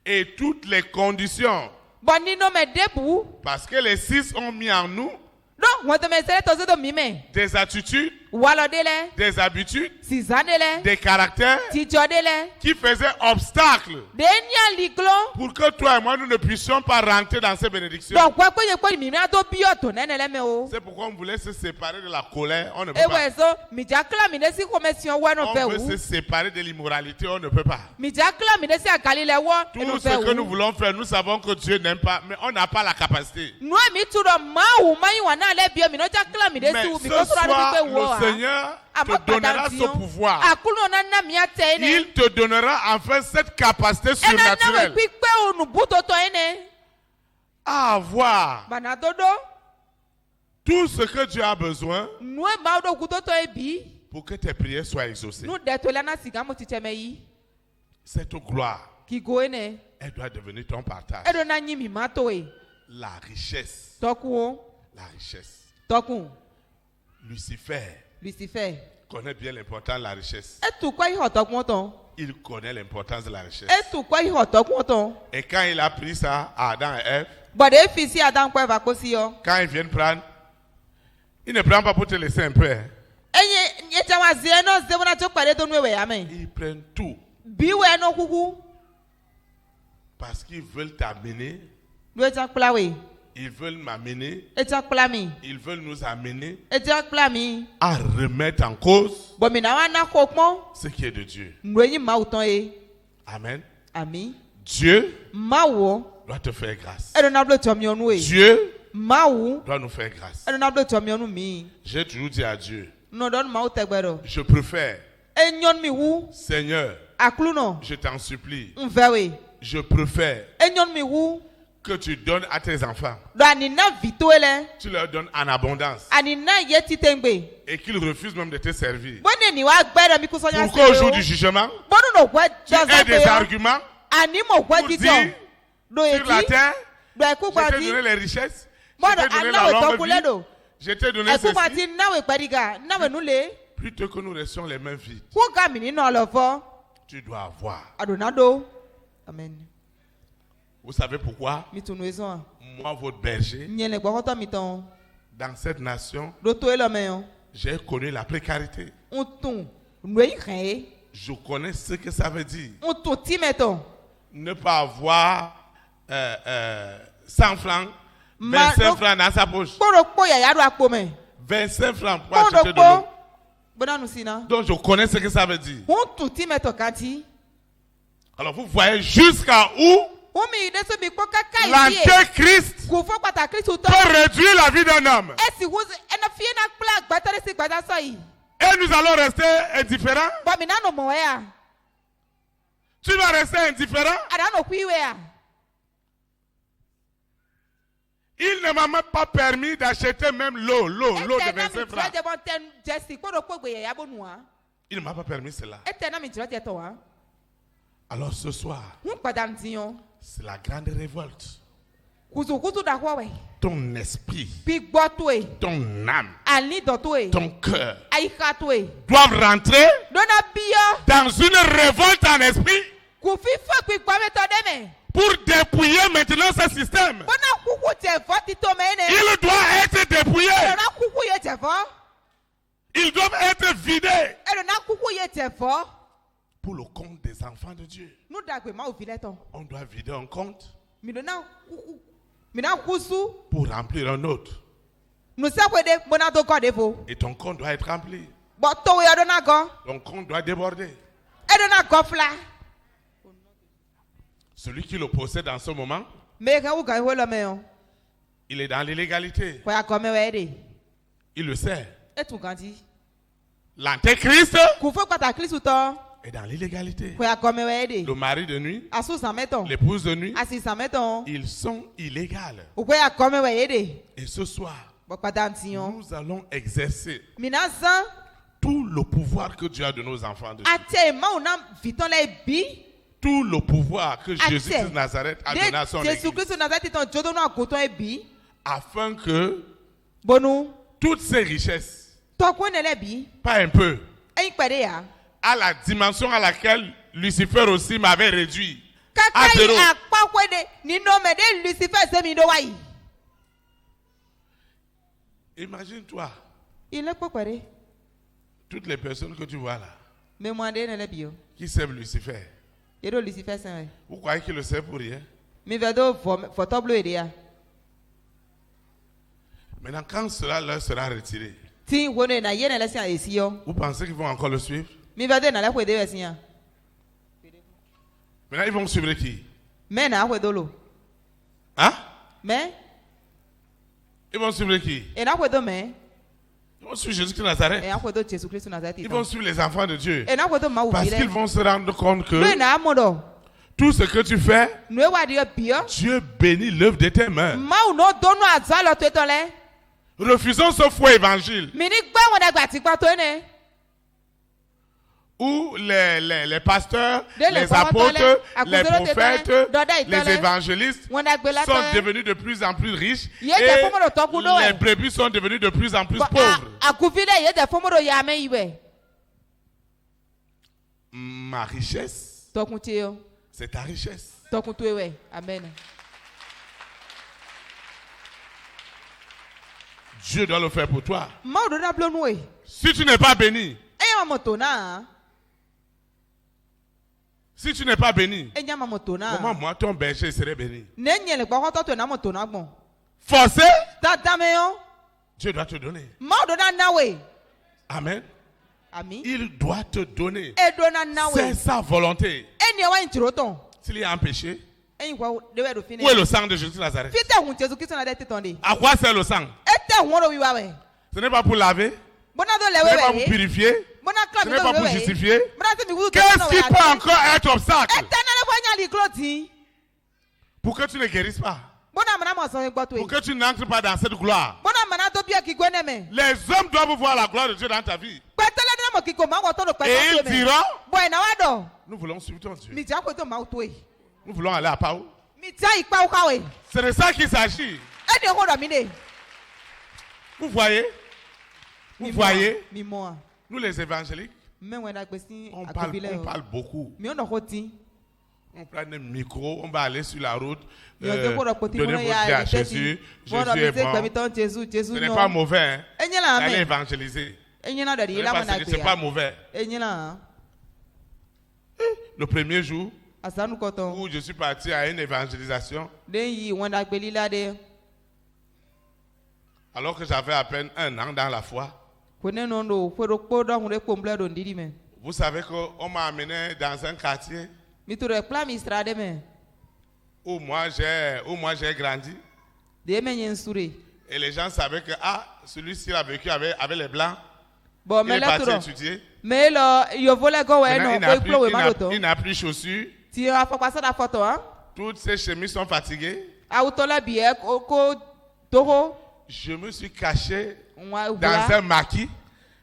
Et toutes les conditions, Bo ni no me debu. parce que les six ont mis en nous Do won te me sele to se do mi me. des attitudes walodele des habitudes, sizanele des caractères tijodele qui faisaient obstacle denya liglo pour que toi et moi nous ne puissions pas rentrer dans ces bénédictions. donc kwa kwenye kwa mimia to bioto nenele me o C'est pourquoi on voulait se séparer de la colère, on ne peut pas. ewezo mijakla minesi commission wano On pe veut se u séparer de l'immoralité, on ne peut pas. mijakla minesi akalile wo Tout ce que nous voulons faire, nous savons que Dieu n'aime pas, mais on n'a pas la capacité. noa mi tu do ma u mai wana le bio minojakla Mais minesi u ce because soir, pe wo le Seigneur te donnera ce pouvoir. akulo na na mi atene Il te donnera enfin cette capacité surnaturelle pipe onu butoto ene à avoir bana dodo tout ce que Dieu a besoin noe ma do kutoto ebi pour que tes prières soient exaucées. nu de to lana siga mo ticheme yi Cette gloire, ki go ene elle doit devenir ton partage. edo na nyi mi mato e La richesse, toku o la richesse. toku Lucifer Lucifer connaît bien l'importance de la richesse. etu kwa ihe otokun ton Il connaît l'importance de la richesse. etu kwa ihe otokun ton Et quand il a pris ça à Adam et Ève, bode efisi adam kwa va kosi yo quand ils viennent prendre, il ne prend pas pour te laisser un peu. Hein. enye yechawa zie no ze bona to pare to nu we ya me Ils prennent tout biwe no kuku parce qu'ils veulent t'amener, do echa kpla we ils veulent m'amener, echa kpla mi ils veulent nous amener echa kpla mi à remettre en cause bo mi na wa na kokpon ce qui est de Dieu. nu enyi ma uton e Amen. ami Dieu mawo doit te faire grâce. edo na blo to mi onu e Dieu mawo doit nous faire grâce. edo na blo to mi onu mi J'ai toujours dit à Dieu, no don ma utegbero je préfère, enyon mi wu Seigneur, aklu no je t'en supplie, nvewe je préfère enyon mi wu que tu donnes à tes enfants, do anina vito ele tu leur donnes en abondance anina ye titengbe et qu'ils refusent même de te servir. bone ni wa gbere mi kusonya Pour qu'au jour du jugement, bonu no gwa tu aies des arguments ani mo gwa pour gidi dire do sur la eti terre, do eku je gwa t'ai di donné les richesses, je bono t'ai donné alawe la to longue kule vie, do je t'ai donné eku gwa ceci, ti nawe gberiga nawe nule plutôt que nous restions les mains vides. ku ga mi ninu olofo Tu dois avoir. adonado amen Vous savez pourquoi? mi tunu ezo Moi, votre berger, nyele gbo koto mi ton dans cette nation, do to elo me yo j'ai connu la précarité. untun nu yi kan Je connais ce que ça veut dire. untun ti meton Ne pas avoir 100 francs, Ma- 25 francs dans sa poche. kporo kpo yaya do akpo me 25 francs pour kporo acheter de l'eau. kpo bonanu sina Donc je connais ce que ça veut dire. untun ti meton kanti Alors vous voyez jusqu'à où umi de so mi kpo kaka yi l'antéchrist ku fo pataki tu to peut réduire la vie d'un homme. esi wu ena fie na kpla gbatare si gbata so yi Et nous allons rester indifférents. bo mi nanu mo ya Tu vas rester indifférent. adano ku iwe ya Il ne m'a même pas permis d'acheter même l'eau de 25 francs. de bon ten jesi kporo kpo gbe ya bonu wa Il ne m'a pas permis cela. ete na mi jiro je to wa Alors ce soir, hun pada ntiyan c'est la grande révolte. kutukutu da kwa we Ton esprit, bi gbo to e ton âme, ali do to e ton cœur aika to e doivent rentrer dona biyo dans une révolte en esprit ku fi fo pi gbo me to de me pour dépouiller maintenant ce système. bona kuku te fo ti to me ne Il doit être dépouillé. dona kuku ye te fo Ils doivent être vidés dona kuku ye te fo pour le compte des enfants de Dieu. nu dagbe ma o fi leton On doit vider un compte mi dona kuku mi na kusu pour remplir un autre. nu se kwe de bona to ko de fo Et ton compte doit être rempli. bo to we dona go Ton compte doit déborder. dona go fla Celui qui le possède en ce moment, me ka u ga ho lo me yo il est dans l'illégalité. ko ya ko me we de Il le sait. etu ganti L'antéchrist ku fo pataki tu to est dans l'illégalité. ko ya ko me we de Le mari de nuit, asu san meton l'épouse de nuit, asi san meton ils sont illégaux. o ko ya ko me we de Et ce soir, bo pada ntiyan nous allons exercer mina san tout le pouvoir que Dieu a donné aux enfants de Dieu. ate ma o na viton le bi Tout le pouvoir que Ate. Jésus de Nazareth a donné à son de Jésus église. Christ nazareth ton jodo no agoton e bi Afin que bonu toutes ces richesses, to ko ne le bi pas un peu, eyin pere ya à la dimension à laquelle Lucifer aussi m'avait réduit, à kaka zéro. yi apakwe de nino me de Lucifer se mi do wa yi Imagine-toi, ile popere Toutes les personnes que tu vois là, Mais moi, je ne bio. qui servent Lucifer, Et donc, Lucifer, c'est vrai. vous croyez qu'il le sert pour rien? Mais vedo, photo bleu et Maintenant, quand cela leur sera retiré, Si vous n'avez pas de laissé ici, vous pensez qu'ils vont encore le suivre? mais vedo, n'a pas de laissé. Maintenant, ils vont suivre qui? Mais n'a pas de l'eau. Hein? Mais, Ils vont suivre qui? et n'a pas de mais, Ils vont suivre Jésus-Christ de Nazareth. et n'a pas de Jésus-Christ de Nazareth. Ils vont suivre les enfants de Dieu. Et n'a pas de maou. Parce qu'ils vont se rendre compte que Mais n'a pas de. tout ce que tu fais, Nous avons dit bien. Dieu bénit l'œuvre de tes mains. Maou non donne à ça le tout là. Refusons ce faux évangile Mais ni pas on a gâté pas toi né. où les pasteurs, Les les apôtres, apôtres, à les cause de l'autre prophètes, étonnant, les évangélistes On a gbé la sont terre. devenus de plus en plus riches Il y a des fois, on le et toque ou non, les ouais. brebis sont devenus de plus en plus pauvres. À couper là, il y a des fois on y a mais il Ma richesse, Toi compter c'est ta richesse. toi compter ouais. Amen. Dieu doit le faire pour toi. Maou donne bleu nous. Si tu n'es pas béni, Et ma motona. si tu n'es pas béni, Et ma motona. comment moi, ton berger, serait béni? Nenye le kwa kwa na motona bon. Forcé, Tata meyo. Dieu doit te donner. Maou donne nawe. Amen. Ami. Il doit te donner. Et donne nawe. C'est sa volonté. Et ni wa intiroton. S'il y a un péché, Et quoi de we do fini. où est le sang de Jésus de Nazareth? Fita hun Jésus Christ na dete tonde. À quoi sert le sang? Ete hun ro wi wa we. Ce n'est pas pour laver, Bona do ce n'est pas le pour we. purifier, Bona ce klam n'est pas do pour we. justifier. Bona se mi wudu. Qu'est-ce qui peut encore être obstacle Ete na le kwa nya li clothing. pour que tu ne guérisses pas? Bona mana mo so gbo to Pour e. que tu n'entres pas dans cette gloire? Bona mana to bia ki gwene me. Les hommes doivent voir la gloire de Dieu dans ta vie. Petele na mo ki ko ma wo to do pe Et to ils me. diront, Boy na wa do. nous voulons suivre ton Dieu. Mi ja ko to ma to e. Nous voulons aller à Pau. Mi ja ipa o ka we. C'est de ça qu'il s'agit. E de ho do mi de. Vous voyez? Vous voyez? Mi mo. Nous les évangéliques, Me we na gbe si on akobile. parle beaucoup. Mi o no ho tin. On prend un micro, on va aller sur la route, Yo de ko do poti donner mo votre ya vie à ri Jésus. Jésus Jésus est gbe mi bon. ton Jésus, Jésus Ce n'est non. pas mauvais. Hein? Enye la Allez me. évangéliser. Enye na do Ce di n'est la mo pas, na c'est gbe pas ya. mauvais. Enye la. Le premier jour Asanu ko ton. où je suis parti à une évangélisation, Den yi won da gbe lila de. alors que j'avais à peine 1 an dans la foi, Ko ne no do fo do po do hun de ko mble do ndidi me. vous savez qu'on m'a amené dans un quartier Mi to de plan mi strade me. où moi j'ai grandi. De me nyen sure. Et les gens savaient que celui-ci a vécu avec les Blancs. Bon Il me est la parti to. étudier. Mais là yo vole go we Maintenant, no ko plo we ma do to. il n'a plus chaussures. Ti a fa pasa da photo hein. Toutes ses chemises sont fatiguées. Auto la bi e ko toho. Je me suis caché Nwa dans un maquis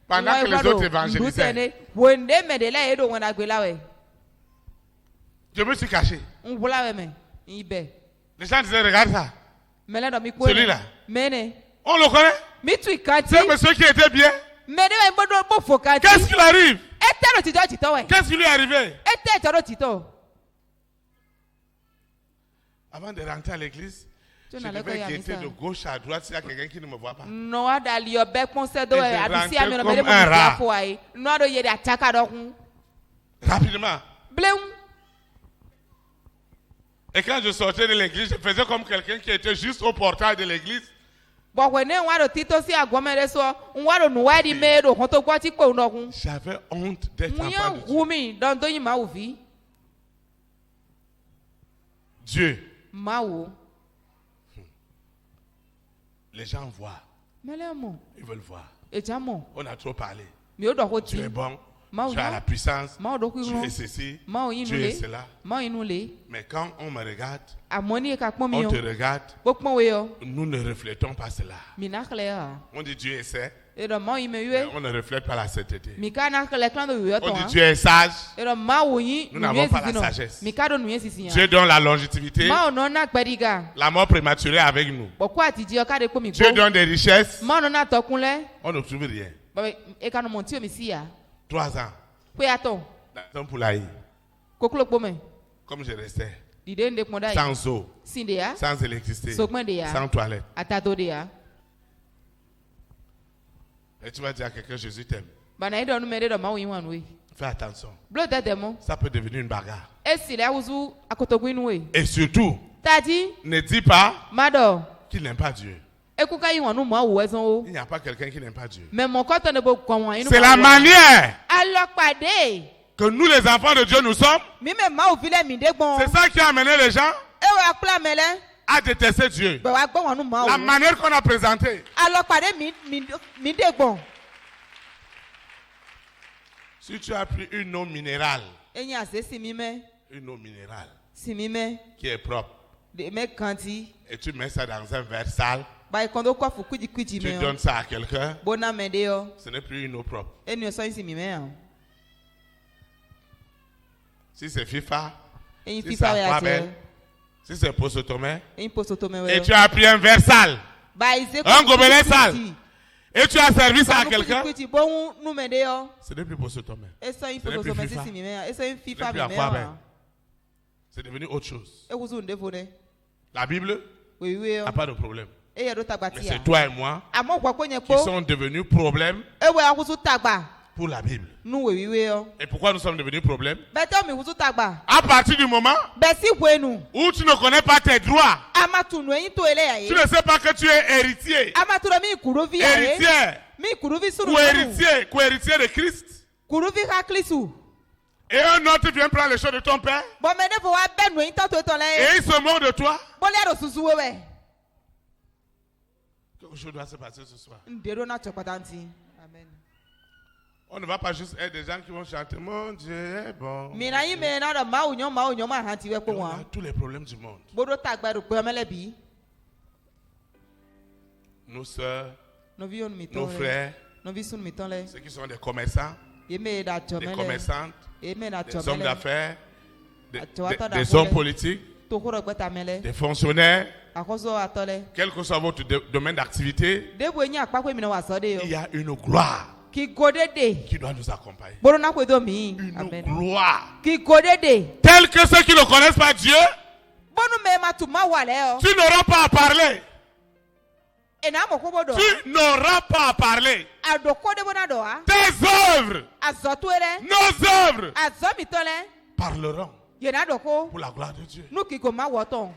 pendant que les autres évangélisaient. Wende me de la edo wona gbe la we. Je me suis caché. Nbula we me. Ibe. Les gens disaient, regarde ça. Me la do mi ko. Celui-là. Mene. On le connaît. Mi tu ikati. C'est un monsieur qui était bien. Me de we bodo bo fokati. Qu'est-ce qu'il arrive? Ete lo ti do ti to we. Qu'est-ce qui lui est arrivé? Ete to do ti to. Avant de rentrer à l'église, Tu je n'allais pas devais y aller, guetter ça. de gauche à droite s'il y a quelqu'un qui ne me voit pas. No ada li obe ponse do Et e de abisi rentrer ami no me de comme mo un ti rat. afo ai. No ado ye de ataka do kun. Rapidement. Bleum. Et quand je sortais de l'église, je faisais comme quelqu'un qui était juste au portail de l'église. Bo we ne wa do tito si agomere so. Nwa do no wa di me do kon to gwa ti ko no kun. J'avais honte d'être Munya enfant de Dieu. wumi don do yi ma ovi. Dieu, Ma wo. les gens voient, Mele mo. ils veulent voir. E jamo. On a trop parlé. Mi o do ko Tu ti. es bon, Ma tu as wo. la puissance, Ma o do ku tu ro. es ceci, Ma o yin tu es le. cela. Ma o yin le. Mais quand on me regarde, Amoni e ka pon mi on yo. te regarde, Bo pon we yo. nous ne reflétons pas cela. Mi na kle a. On dit Dieu est saint, E do ma o yin me mais yue. on ne reflète pas la sainteté. Mi ka na kle klan do yo to. On dit Dieu est sage, Ero ma wo yin Nous n'avons pas la sagesse. Mi ka do nu yen sisi Dieu yan. donne la longévité, Ma o no na gbediga. la mort prématurée avec nous. Bo ko ati ji o ka de po mi Dieu go. donne des richesses, Ma o no na to kunle. on ne trouve rien. Bo e ka no mo ti o mi si ya. 3 ans Pe ato. dans un poulailler, Koklo po me. comme je restais, Dide nde pon dai. sans eau, Sinde ya. sans électricité, Sokmen de ya. sans toilette. Atato de ya. Et tu vas dire à quelqu'un, Jésus t'aime. Bana ido nu mede do ma wi wan we. Fais attention. Blo de demo. Ça peut devenir une bagarre. Esi le awuzu akotogwin we. Et surtout, Tadi ne dis pas mado. qu'il n'aime pas Dieu. Ekuka yi wan nu mo awu ezon o. Il n'y a pas quelqu'un qui n'aime pas Dieu. Mais mon koto ne bo kon wan inu. C'est la manière Alopade. que nous, les enfants de Dieu, nous sommes. Mi me ma o vile mi de gbon. C'est ça qui a amené les gens E wa kula mele. à détester Dieu. Be wa gbon wan nu mo La awu. manière qu'on a présentée. Alopade mi de gbon. Si tu as pris une eau minérale, Eyin ase si mi me. une eau minérale Si mi me. qui est propre, De me kanti. et tu mets ça dans un verre sale, Ba kondo kwa fu kuji tu me. donnes ça à quelqu'un, Bona me de yo. ce n'est plus une eau propre. Enu so si mi me. Si c'est FIFA, Eyin si fifa c'est we Aquabel, ati. si c'est Posotomé, Eyin posoto me et we. tu as pris un verre sale, Ba ize un gobelet sale, et tu as servi ça à quelqu'un, Bon nu me de yo. ce n'est plus Posotomé. Eso yin Ce n'est posoto plus me FIFA. si mi me. Eso yin Ce fifa n'est plus mi me. Aquabel. C'est devenu autre chose. E wuzu ndefo ne. La Bible We we yo. n'a pas de problème. E ye do Mais tagbati c'est ya. toi et moi Amo kwa kwenye qui po. sont devenus problème E we awuzu tagba. pour la Bible. Nu we we yo. Et pourquoi nous sommes devenus problème? Beto mi wuzu tagba. À partir du moment Besi kwenu. où tu ne connais pas tes droits, Amatunu eyin to ele ya tu ye. ne sais pas que tu es héritier, Amatunu mi kuruvi ya ye. héritière Mi kuruvi sunu. ou héritier de Christ. Kuruvi ha Kristu. Et un autre vient prendre les choses de ton père Bon me defo wa benu eyin to to le. et il se moque de toi. Boli ado susu wewe. Quelque chose doit se passer ce soir. Ndero na chopatanti. Amen. On ne va pas juste être des gens qui vont chanter mon Dieu est bon. Mina yi me na do ma unyo ma hanti we Et ko on a wan. tous les problèmes du monde. Bodo tagba do pe mele bi. Nos soeurs, No vi on mi to. nos frères, No vi sun mi ton le. ceux qui sont des commerçants, Ye me da des chomele. commerçantes, Ye me da des hommes chomele. d'affaires, Atuata da des kole. hommes politiques, To horo gbeta mele. des fonctionnaires, Akoso atole. quel que soit votre domaine d'activité, Debu enyi apako mi na wa so de yo. il y a une gloire Ki godede. qui doit nous accompagner. Bodo na kwedo mi. Une Amen. gloire. Ki godede. Telle que ceux qui ne connaissent pas Dieu, Bonu me ma tu ma wale yo. tu n'auras pas à parler. E na mo ko bodo. Tu n'auras pas à parler. Adoko de bona do a. Tes œuvres, Azotu ere. nos œuvres, Azo mi ton le. parleront Ye na doko. pour la gloire de Dieu. Nu ki ko ma woton.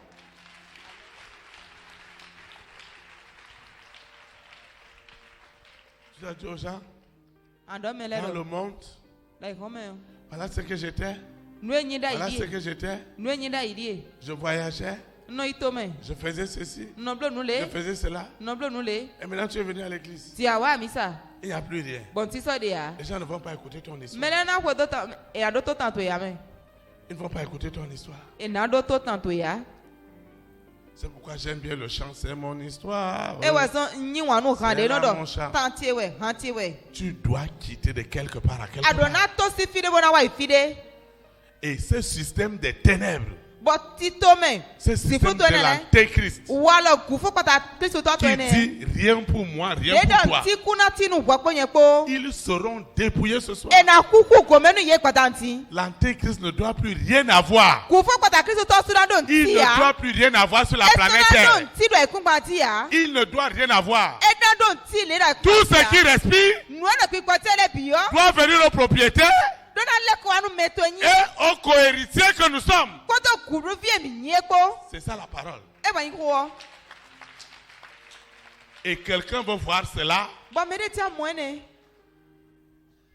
Tu as dit aux gens, Ando mele dans le do. monde, Like home. voilà ce que j'étais, Nu enyi da voilà ce idie. que j'étais. Nu enyi da idie. Je voyageais, No itome. je faisais ceci, No blo nu je le. faisais cela. No blo nu le. Et maintenant tu es venu à l'église. Ti awa misa. Il n'y a plus rien. Bon ti so de ya. Les gens ne vont pas écouter ton histoire. Mele na kwedo ta e ado to tanto ya me. Ils ne vont pas écouter ton histoire. E na do to tanto ya. C'est pourquoi j'aime bien le chant, c'est mon histoire. E wa so nyi wa nu kan de no do. mon chat. Tanti we, hanti we. Tu dois quitter de quelque part à quelque part. Adona to si fide bona wa ifide. Et ce système des ténèbres, But ti to me. ce Si système fu de to ne le. l'antéchrist, Wala gufo pata Kristo to to qui ne. dit rien pour moi, rien Le pour don toi, ti kuna ti nu gwa konye po. ils seront dépouillés ce soir. E na kuku ko menu ye patanti. L'antéchrist ne doit plus rien avoir. Gufo pata Kristo to sudan don Il ti ne ya. doit plus rien avoir sur la E planète sudan don Terre. ti do ekun ti ya. Il ne doit rien avoir. E dan don ti le da. Tout ce qui respire Nu na pi ko tele bi yo. doit venir au propriétaire Dona le ko anu meto nyi. et aux cohéritiers que nous sommes. Koto kuru vie mi nye ko. C'est ça la parole. E ba yin ko. Et quelqu'un va voir cela, Bon me de ti amoene.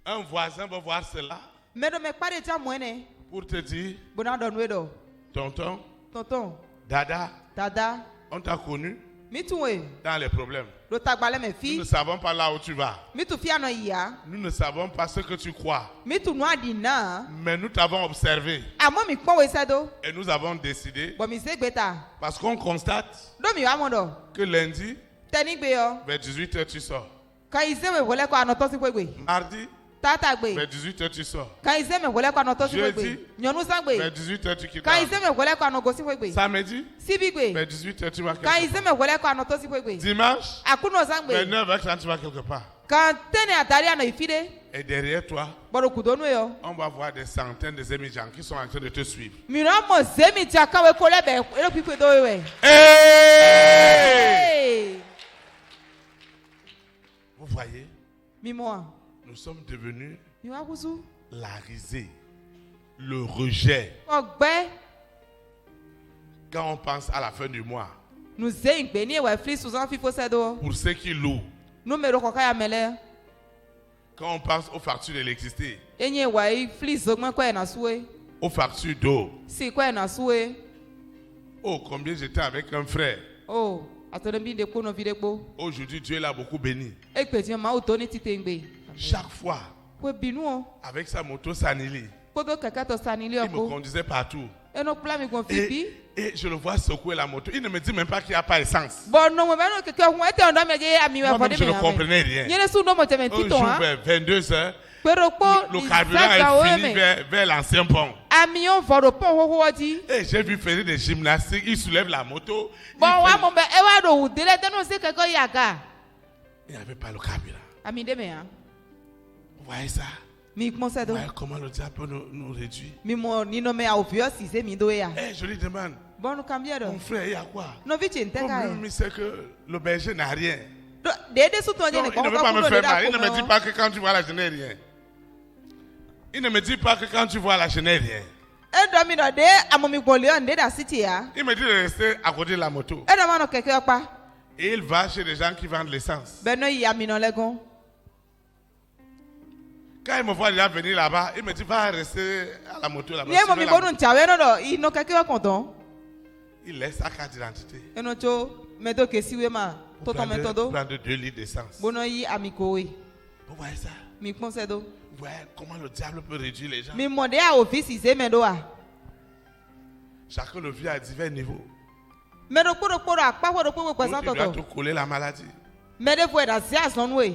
un voisin va voir cela Me do me pare ti amoene. pour te dire, Bona don we do. tonton, Tonton, dada, dada, on t'a connu mi tu we. dans les problèmes. Do tagbale me Nous fi. ne savons pas là où tu vas. Mi tu fi ano ya. Nous ne savons pas ce que tu crois. Mi tu no adi na. Mais nous t'avons observé Amo mi pon we sedo. et nous avons décidé, Bon mi se gbeta. parce qu'on constate Do mi wa mo do. que lundi, Teni gbe yo. vers 18h, tu sors. Kan ize me wole ko ano to si pegbe. Mardi, Tata gbe. vers 18h, tu sors. Kan ize me wole ko ano to si Jeudi. pegbe. Nyonu san Vers gbe. 18h, tu quittes. Kan la ize me wole ko ano go si pegbe. Samedi, Sibi gbe. vers 18h, tu vas Kan quelque ize part. me wole ko ano to si pegbe. Dimanche, Akuno san vers gbe. 9h, tu vas quelque part. Kan tene atari ano ifide. Et derrière toi, Bodo kudonu yo. on va voir des centaines de émigrants qui sont en train de te suivre. Mi no mo zemi ti akawe ko lebe. Ero pipe do we. Hey! Hey! Vous voyez, Mi mo. Nous sommes devenus mi wá kúsú. la risée, le rejet. ọgbẹ́ Quand on pense à la fin du mois, nu zé ìgbé ní ìwà ìfili sùsán fífó sẹ́dọ̀. pour ceux qui louent, nu mèrò kọ̀ọ̀ká ya mẹ́lẹ́. quand on pense aux factures d'électricité, enyi ìwà ìfili zọgbọ́n kọ́ ẹ̀ nà súwé. aux factures d'eau. sí kọ́ ẹ̀ nà súwé. Oh, combien j'étais avec un frère. o àtọ̀nẹ́bí de kpó nọ́fi de kpó. Aujourd'hui, Dieu l'a beaucoup béni. ekpe tí ma wò tó ní títẹ̀ ńgbé. Chaque fois, kó bínú o. avec sa moto Sanili, kótó kẹ̀kẹ́ tó sani ilé il me ọkọ. conduisait partout. ẹnu kpla mi gbọ̀n fífi. Et je le vois secouer la moto. Il ne me dit même pas qu'il n'y a pas essence. bɔn nɔmɔ bɛ n'o kɛkɛ hun ɛtɛ ɔdɔ mɛ jɛ ami wɛ fɔ Moi-même, de je mi ne yan comprenais rien. nyɛnɛ sun dɔ mɔ tɛmɛ Un titɔ jour, han vers 22 heures, kpero kpó le carburant ìsàgà est fini wɛ mɛ vers l'ancien pont. ami yóò fɔ do pɔn hóhó ɔdí. Et j'ai vu faire des gymnastiques. Il soulève la moto. bɔn wa mɔ bɛ ɛ wá do wù délé tɛnu sí kɛkɛ yàgà. Il n'y avait pas le carburant. ami de mɛ yan Vous voyez ça? mi kpɔn sɛ Vous do voyez comment le diable peut nous réduire? mi mɔ nínú mɛ awo fi ɔsi se mi do ya. Et je lui demande, bɔn nu kambia dɔ mon frère, il y a quoi? nɔvi tse n tɛ Comme ka lui, yɛ. c'est que le berger n'a rien. dédé sutɔ jɛ Non, ni il ne veut kɔkɔ pas me kúndò faire de mal. da Il ne me dit kó pas que quand tu vois là, je n'ai rien. Il ne me dit pas que quand tu vois là, je n'ai rien. e dɔ mi dɔ de amomi gbɔli ɔ nde da si ti ya. Il me dit de rester à côté de la moto. e dɔ ma nɔ kɛkɛ ɔkpa Et il va chez des gens qui vendent l'essence. bɛ n'o yi ami nɔ lɛ gɔn. Quand il me voit déjà venir là-bas, il me dit va rester à la moto là-bas. ní ẹ mọ mi Suivez la bọ́dún tàwé náà inú kẹ́kẹ́ wà kọ̀tàn Il laisse sa carte d'identité. ẹnu tó mẹ́tò kẹsíwé mà tó tán mẹ́tò dó Prendre 2 litres d'essence. gbóná yí àmì kòwé Vous voyez ça? mi pọ́n sẹ́dó Vous voyez comment le diable peut réduire les gens? mi mọ̀dé à òfìsì ṣe mẹ́dó à Chacun le vit à divers niveaux. mẹ́dó kpọ́dọ̀kpọ́dọ̀ àpá kpọ́dọ̀kpọ́dọ̀ pẹ̀sán D'autres, il doit tọ̀tọ̀ te coller la maladie. mẹ́dé fún ẹ̀dá sí àsánú ẹ̀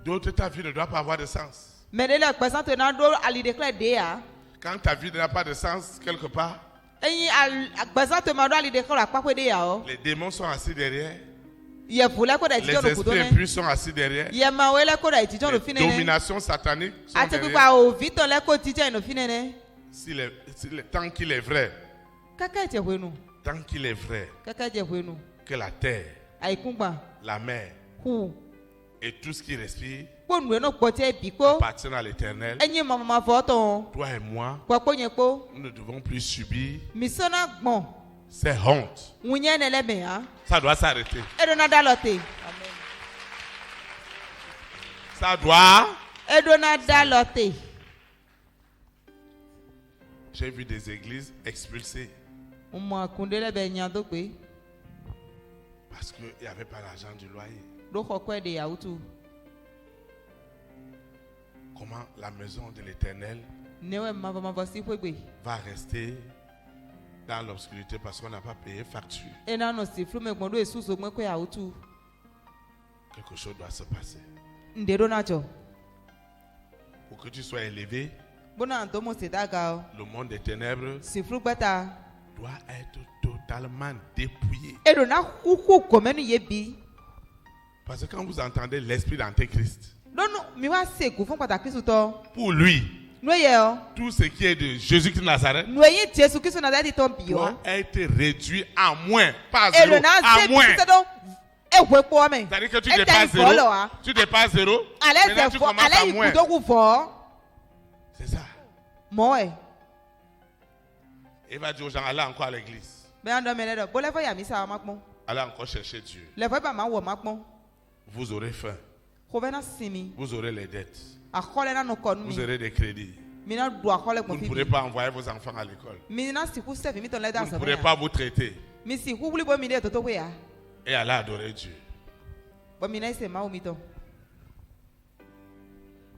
D'autres, ta vie ne doit pas avoir de sens. mẹ́dé lẹ̀ pẹ̀sán tó náà dó àlìdéklẹ̀ dé à Quand ta vie n'a pas de sens quelque part, ẹ̀yin pẹ̀sán tó máa dó àlìdéklẹ̀ àpá pé dé à ọ́ les démons sont assis derrière. yẹ̀fù lẹ́kọ̀dà Les ìtìjọ́ ló kù tó esprits nẹ́ impurs sont assis derrière. yẹ̀màwé lẹ́kọ̀dà ìtìjọ́ ló fi Les nẹ́nẹ́ dominations sataniques sont àti derrière. pípa òvítọ̀ lẹ́kọ̀ ìtìjọ́ ìnù fi nẹ́nẹ́ Tant qu'il est vrai, kẹ́kẹ́ ìjẹ̀wé nù tant qu'il est vrai kẹ́kẹ́ ìjẹ̀wé nù que la terre, àìkúngbà la mer kù et tout ce qui respire kpónú ẹ̀ náà kpọ́tẹ́ bí kpó appartiennent à l'éternel, ẹ̀yin mọ̀mọ́ fọ́ tán toi et moi, kpọ́kpó yẹn kpó nous ne devons plus subir misọ́nà gbọ̀n ces hontes. wùnyẹ́ nẹ́lẹ́mẹ̀ hàn Ça doit s'arrêter. ẹ̀dọ́nà dá lọ́tẹ̀ Ça doit. ẹ̀dọ́nà dá lọ́tẹ̀ J'ai vu des églises expulsées ọmọ àkùndé lẹ́bẹ̀ yàn tó pé parce qu'il n'y avait pas l'argent du loyer. ló kọ́kọ́ ẹ̀ dè yàwó tù Comment la maison de l'éternel níwẹ̀ mọ̀fọ̀mọ̀fọ̀ sí pépè va rester dans l'obscurité parce qu'on n'a pas payé facture. ẹ̀ náà nọ sí fúlùmẹ̀ gbọ̀n ló èsù sọgbọ́n kọ́ yàwó tù Quelque chose doit se passer. ǹdè ló náà jọ Pour que tu sois élevé, bọ́nà tó mọ̀ sí dága ọ le monde des ténèbres sí fúlù gbẹ́ta doit être totalement dépouillé. ẹ̀dọ́nà kúkú kọ̀mẹ́nu yé bi Parce que quand vous entendez l'esprit d'Antéchrist, lọ́nà mi wá sèkú fún pàtàkì sùtọ́ pour lui, nu yẹ ọ tout ce qui est de Jésus-Christ de Nazareth nu eyín jésù kí sùnà dẹ́ẹ̀dì tó ń bì doit wá être réduit à moins, pas zéro, ẹ̀dọ́nà à sèkú moins. sẹ́dọ̀ ẹ̀wẹ̀ pọ̀ mẹ́ C'est-à-dire que tu ẹ̀dá dépasses ìfọ́ lọ zéro, wa tu dépasses zéro, alẹ́ maintenant ẹ̀sẹ̀ tu fọ́ commences alẹ́ à moins. ìkúdókù fọ́ C'est ça. mọ́ ẹ̀ Il va dire aux gens, allez encore à l'église. bẹ́ẹ̀ dọ́ mi lẹ́dọ̀ bó lẹ́fọ̀ yàmi sáwọ́ má pọ́n Allez encore chercher Dieu. lẹ́fọ̀ bá má wọ̀ má pọ́n Vous aurez faim. kò bẹ́ẹ̀ náà sinmi Vous aurez les dettes. àkọlẹ̀ náà nù kọ́nu Vous mi aurez des crédits. mi náà du àkọlẹ̀ Vous pọ̀ ne fi pourrez bi pas envoyer vos enfants à l'école. mi náà sìkú sẹ́fì mi tọ̀ lẹ́dọ̀ Vous ne àsọ̀rọ̀ pourrez yà pas vous traiter mi sìkú wúlí bó mi dé tó wé yà et aller adorer Dieu. bọ́ mi náà ẹsẹ̀ má wù mi tọ̀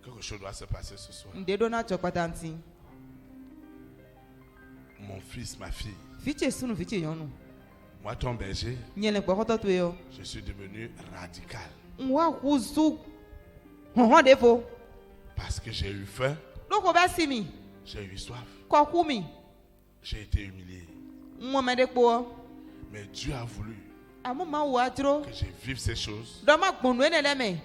Quelque chose doit se passer ce soir. ǹdẹ́ dọ́ náà jọ pàtàkì Mon fils, ma fille, fìtsẹ̀ sunu fìtsẹ̀ yọnu moi ton berger, nyẹlẹ̀ kpọ́kọ́tọ̀ tó yọ je suis devenu radical. ń wá kúzú hàn dé fo Parce que j'ai eu faim, lóko bá sí mi j'ai eu soif, kọ́kú mi j'ai été humilié. ń wọ́n mẹ́dẹ́ kpọ́ Mais Dieu a voulu àmọ́ máa wò á dúró que je vive ces choses dọ́ má gbọ̀nù ẹ̀ lẹ́mẹ̀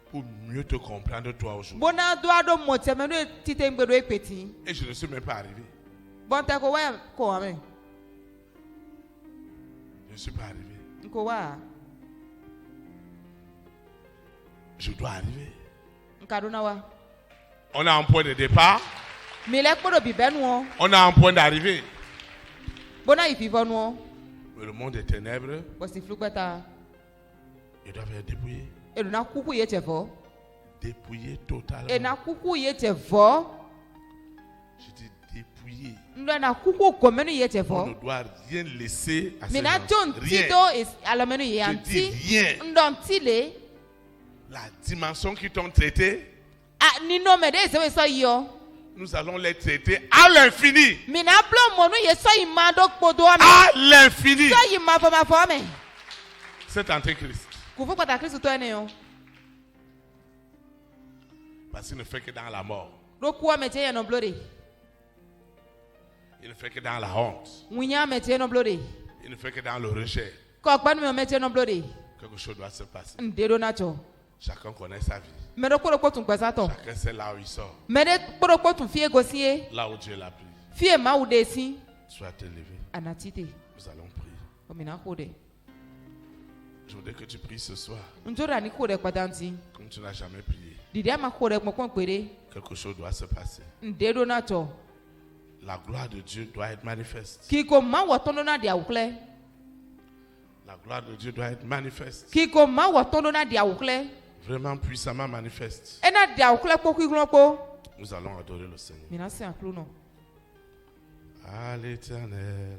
pour mieux te comprendre toi aujourd'hui. bọ́nà dọ́ àdó mọ̀tẹ́mẹ́ ló títẹ̀ ń gbẹdọ̀ èpètì Et je ne suis même pas arrivé. bọ́ntẹ́ kò wáyà kò wá mẹ́ Je ne suis pas arrivé. ń kò wá Je dois arriver. Nkadonawa. On a un point de départ, Mile kpodo bibenuo. on a un point d'arrivée. Bona ifivonuo. Mais le monde des ténèbres, Bosi flugbeta. ils doivent être dépouillés. Eduna kuku ye tevo. Dépouillés totalement. Ena kuku ye tevo. Je dis dépouillés. Ndona kuku komenu ye On tevo. ne doit rien laisser à ces Mina gens. ton Rien. tito is alamenu ye Je dis anti. rien. Ndontile. La dimension qui t'ont traité, Ah nino mede sewe so yo. nous allons les traiter à l'infini. Mina blo monu ye so imado kpodo ami. À l'infini. So imafo mafo me. C'est antéchrist. Kufu pata Kristo to ene yo. Parce qu'il ne fait que dans la mort. Do kuwa meche ye no blode. Il ne fait que dans la honte. Winya meche no blode. Il ne fait que dans le rejet. Ko gbanu me meche no blode. Quelque chose doit se passer. Ndedo nacho. Chacun connaît sa vie. Medo kpodo kpotun gbesaton. Chacun sait là où il sort. Mede kpodo kpotun fie gosie. Là où Dieu l'a pris. Fie ma ude si. Sois élevé. Anatite. Nous allons prier. Omina kode. Je voudrais que tu pries ce soir. Njora ni kode kwadanti. Comme tu n'as jamais prié. Didi ama kode kpokon pere. Quelque chose doit se passer. Ndedo nacho. La gloire de Dieu doit être manifeste. Kiko ma watondo na dia ukle. La gloire de Dieu doit être manifeste. Kiko ma watondo na dia ukle. Vraiment puissamment manifeste. Ena dia ukle kpo kiglo kpo. Nous allons adorer le Seigneur. Mina se anklu no. À l'Éternel.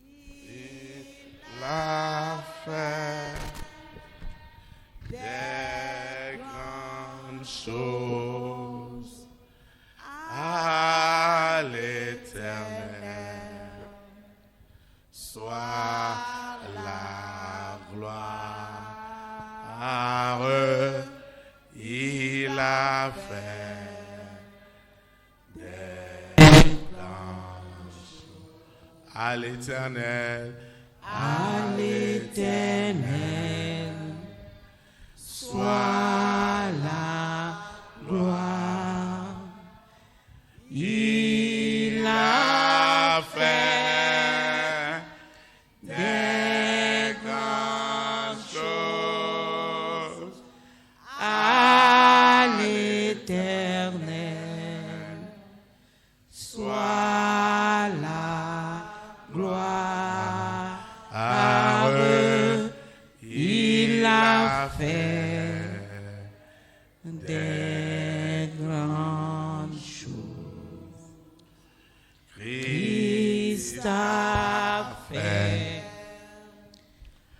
Il a fait des grandes choses. À l'Éternel soit la gloire. Il a fait des grandes choses. À l'Éternel. À l'Éternel soit la gloire. Il a fait des grandes choses. à l'Éternel soit la gloire. Il a fait des grandes choses. Christ a fait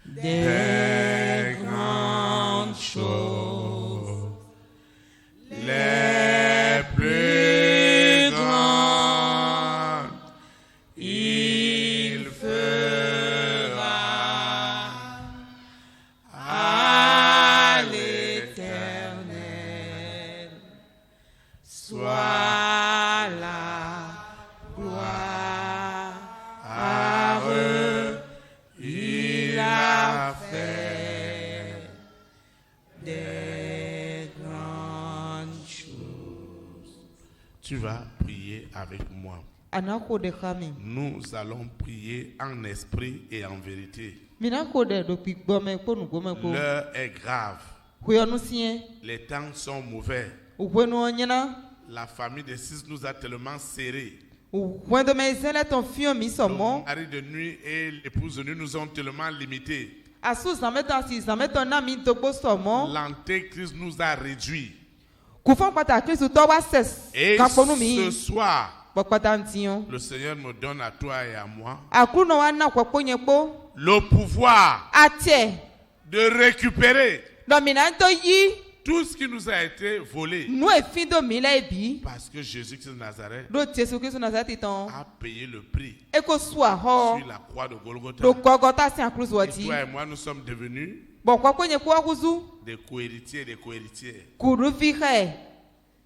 des grandes choses. Les plus grandes, il fera. À l'Éternel soit la gloire. Il a fait des grandes choses. Tu vas prier avec moi. Ana kode kami. Nous allons prier en esprit et en vérité. Mina kode do pigbome kpo nugome kpo. L'heure est grave. Kuyonu sien. Les temps sont mauvais. Ukwenu onyena. La famille de 6 nous a tellement serrés. Ukwendo me zele ton fio mi Le somo. mari de nuit et l'épouse de nuit nous ont tellement limités. Asu zameton si zameton na mi togbo somo. L'antéchrist nous a réduits. Kufon pata Kristo to wa ses. Et Kamponu ce mi. soir, Pokpata ntiyon. le Seigneur me donne à toi et à moi Akru no wa na kwakponye kpo. le pouvoir Atie. de récupérer Domina to yi. tout ce qui nous a été volé. Nu efin do mi la ebi. Parce que Jésus-Christ de Nazareth Do Jesu Kristo Nazareti ton. a payé le prix Eko sua ho. sur la croix de Golgotha. Do Golgotha si akruz Et wati. toi et moi, nous sommes devenus Bon kwakponye kpo akuzu. des cohéritiers et des cohéritières. Kuru fi he.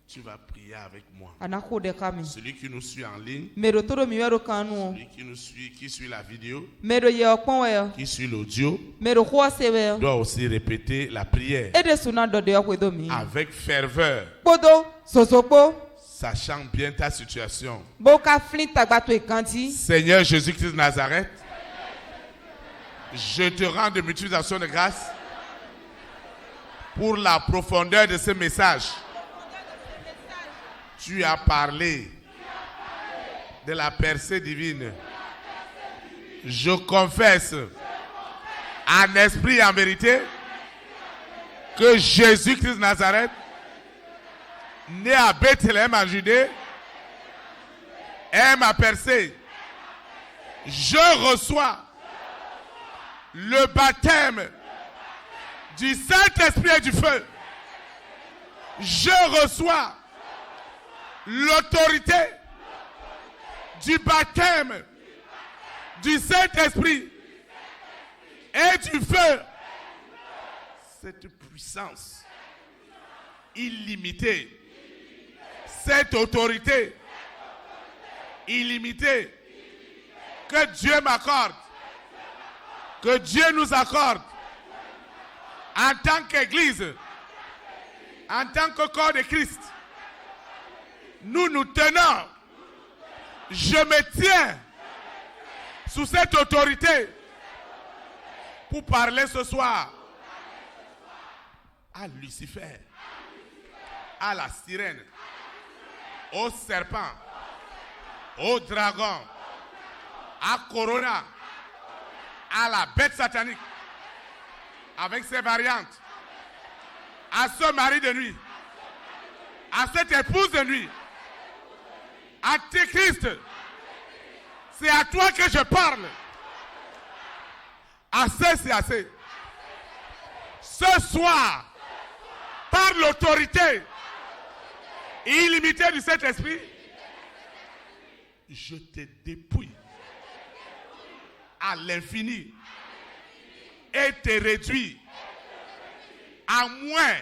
Tu vas prier avec moi. Ana kode kami. Celui qui nous suit en ligne, Mero toro mi wero kanu. celui qui nous suit, qui suit la vidéo, Mero ye okpon we. qui suit l'audio, Mero ho se we. doit aussi répéter la prière Ede suna do de okwedo mi. avec ferveur, Kpodo sosokpo. sachant bien ta situation. Bo ka flin tagbato ekanti. Seigneur Jésus-Christ de Nazareth, Je te rends de multiples actions de grâce pour la profondeur de ce message. Tu as parlé de la percée divine. Je confesse en esprit et en vérité que Jésus-Christ de Nazareth, né à Bethléem en Judée, est ma percée. Je reçois le baptême du Saint-Esprit et du feu. Je reçois l'autorité du baptême du Saint-Esprit et du feu. Cette puissance illimitée, cette autorité illimitée que Dieu m'accorde, que Dieu nous accorde en tant qu'Église, en tant que corps de Christ, nous nous tenons. Je me tiens sous cette autorité pour parler ce soir à Lucifer, à la sirène, au serpent, au dragon, à Corona, à la bête satanique, avec ses variantes, à ce mari de nuit, à cette épouse de nuit, à Christ. C'est à toi que je parle. Assez, c'est assez. Ce soir, par l'autorité illimitée du Saint-Esprit, je te dépouille à l'infini et te réduis à moins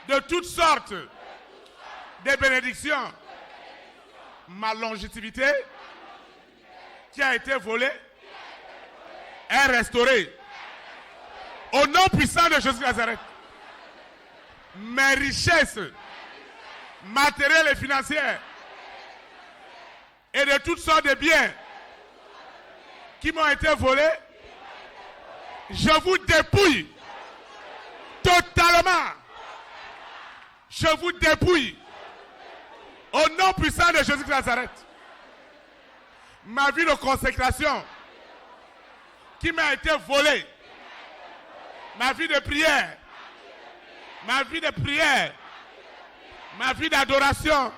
de toutes sortes de bénédictions. Ma longévité qui a été volée est restaurée. Au nom puissant de Jésus de Nazareth, mes richesses matérielles et financières et de toutes sortes de biens qui m'ont été volés, je vous dépouille totalement. Je vous dépouille au nom puissant de Jésus de Nazareth. Ma vie de consécration qui m'a été volée, ma vie de prière, ma vie de prière, ma vie d'adoration,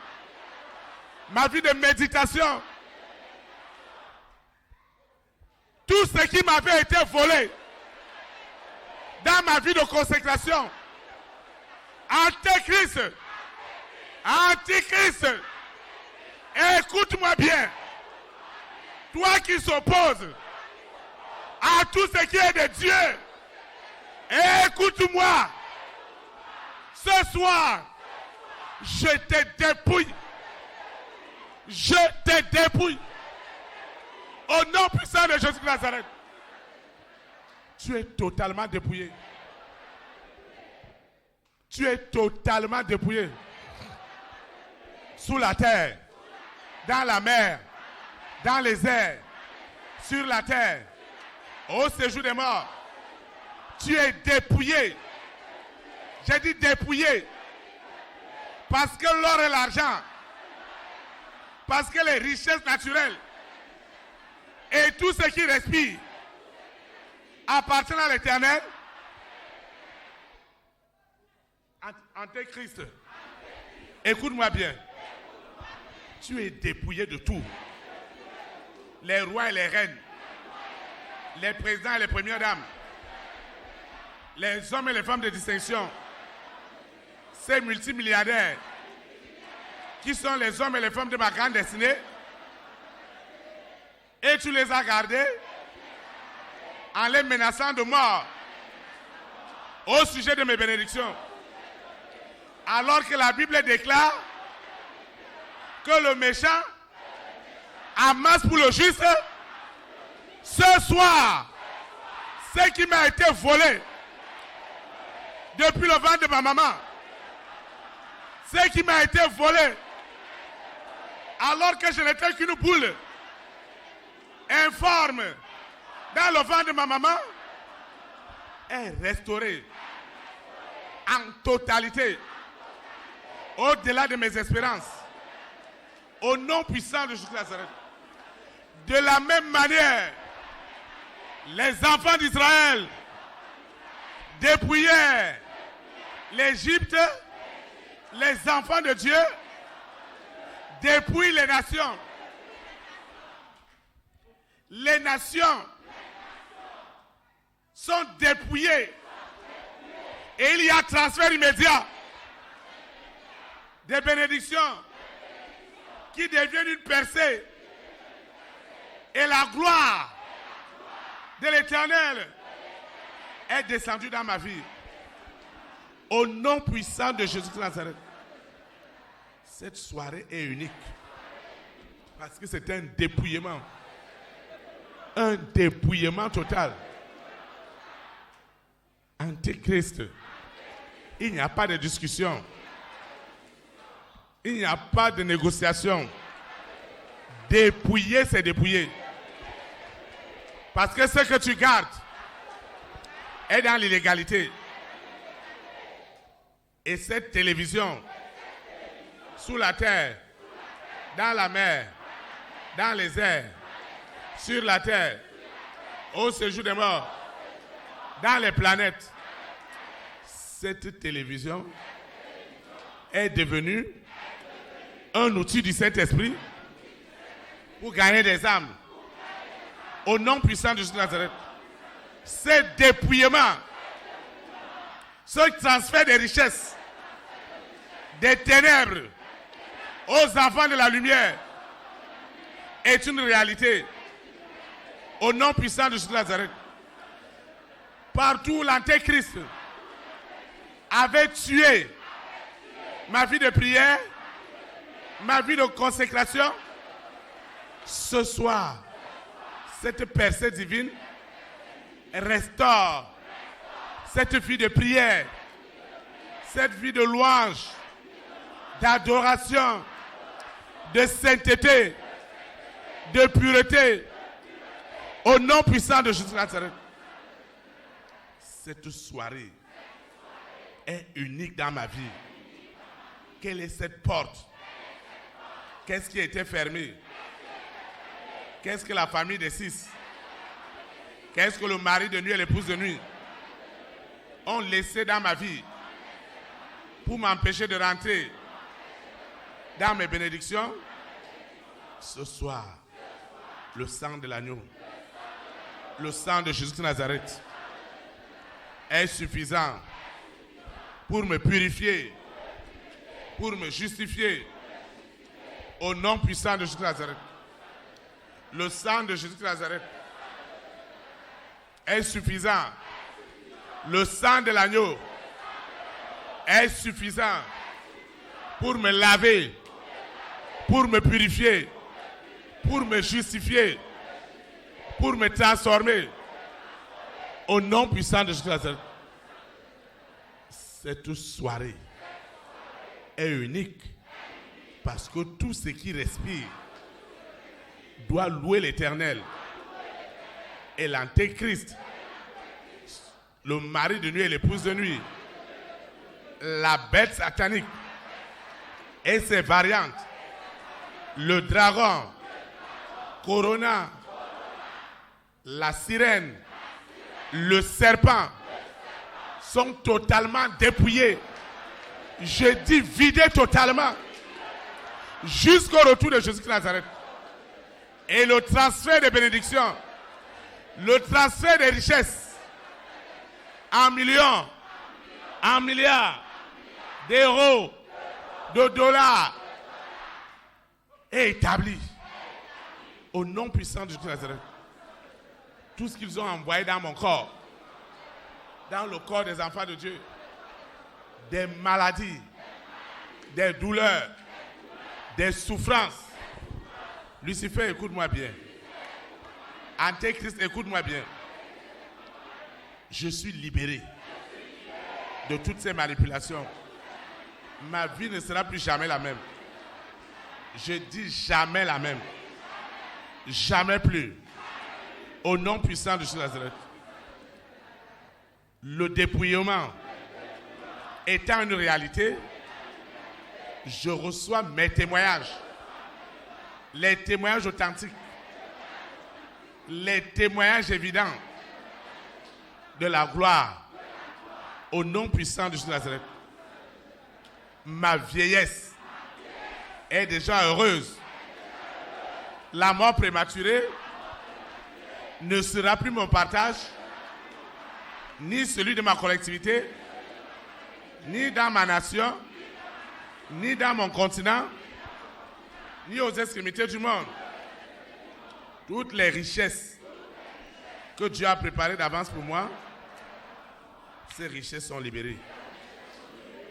ma vie de méditation, tout ce qui m'avait été volé dans ma vie de consécration, Antéchrist, Antichrist, écoute-moi bien, toi qui s'opposes à tout ce qui est de Dieu, écoute-moi, ce soir, je te dépouille, je te dépouille, au nom puissant de Jésus de Nazareth. Tu es totalement dépouillé. Tu es totalement dépouillé. Sous la terre, dans la mer, dans les airs, sur la terre, au séjour des morts. Tu es dépouillé. J'ai dit dépouillé. Parce que l'or et l'argent, parce que les richesses naturelles et tout ce qui respire appartient à l'Éternel. Antéchrist, écoute-moi bien. Tu es dépouillé de tout. Les rois et les reines, les présidents et les premières dames, les hommes et les femmes de distinction, ces multimilliardaires qui sont les hommes et les femmes de ma grande destinée, et tu les as gardés en les menaçant de mort au sujet de mes bénédictions. Alors que la Bible déclare que le méchant amasse pour le juste. Ce soir, ce qui m'a été volé depuis le ventre de ma maman, ce qui m'a été volé alors que je n'étais qu'une boule informe dans le ventre de ma maman est restaurée en totalité, au-delà de mes espérances, au nom puissant de Jésus Nazareth. De la même manière, les enfants d'Israël dépouillaient l'Égypte, les enfants de Dieu dépouillent les nations. Les nations sont dépouillées et il y a transfert immédiat des bénédictions qui deviennent une percée et la gloire de l'Éternel est descendue dans ma vie. Au nom puissant de Jésus de Nazareth. Cette soirée est unique parce que c'est un dépouillement. Un dépouillement total. Antéchrist. Il n'y a pas de discussion. Il n'y a pas de négociation. Dépouiller, c'est dépouiller. Parce que ce que tu gardes est dans l'illégalité. Et cette télévision, sous la terre, dans la mer, dans les airs, sur la terre, au séjour des morts, dans les planètes, cette télévision est devenue un outil du Saint-Esprit pour gagner des âmes. Au nom puissant de Jésus de Nazareth. Ce dépouillement, ce transfert des richesses, des ténèbres aux enfants de la lumière est une réalité. Au nom puissant de Jésus de Nazareth. Partout où l'Antéchrist avait tué ma vie de prière, ma vie de consécration, ce soir, cette percée divine restaure cette vie de prière, cette vie de louange, d'adoration, de sainteté, de pureté, au nom puissant de Jésus de Nazareth. Cette soirée est unique dans ma vie. Quelle est cette porte? Qu'est-ce qui a été fermé? Qu'est-ce que la famille des 6? Qu'est-ce que le mari de nuit et l'épouse de nuit ont laissé dans ma vie pour m'empêcher de rentrer dans mes bénédictions? Ce soir, le sang de l'agneau, le sang de Jésus de Nazareth est suffisant pour me purifier, pour me justifier au nom puissant de Jésus de Nazareth. Le sang de Jésus de Nazareth est suffisant. Le sang de l'agneau est suffisant pour me laver, pour me purifier, pour me justifier, pour me transformer. Au nom puissant de Jésus de Nazareth. Cette soirée est unique parce que tout ce qui respire doit louer l'Éternel. Et l'Antéchrist, le mari de nuit et l'épouse de nuit, la bête satanique et ses variantes, le dragon, Corona, la sirène, le serpent, sont totalement dépouillés. Je dis vidés totalement jusqu'au retour de Jésus de Nazareth. Et le transfert des bénédictions, le transfert des richesses en millions, en milliards d'euros, de dollars est établi au nom puissant de Jésus de Nazareth. Tout ce qu'ils ont envoyé dans mon corps, dans le corps des enfants de Dieu, des maladies, des douleurs, des souffrances. Lucifer, écoute-moi bien. Antéchrist, écoute-moi bien. Je suis libéré de toutes ces manipulations. Ma vie ne sera plus jamais la même. Je dis jamais la même. Jamais plus. Au nom puissant de Jésus de Nazareth. Le dépouillement étant une réalité, je reçois mes témoignages. Les témoignages authentiques. Les témoignages évidents de la gloire. Au nom puissant de Jésus de Nazareth. Ma vieillesse est déjà heureuse. La mort prématurée ne sera plus mon partage, ni celui de ma collectivité, ni dans ma nation, ni dans mon continent, ni aux extrémités du monde. Toutes les richesses que Dieu a préparées d'avance pour moi, ces richesses sont libérées.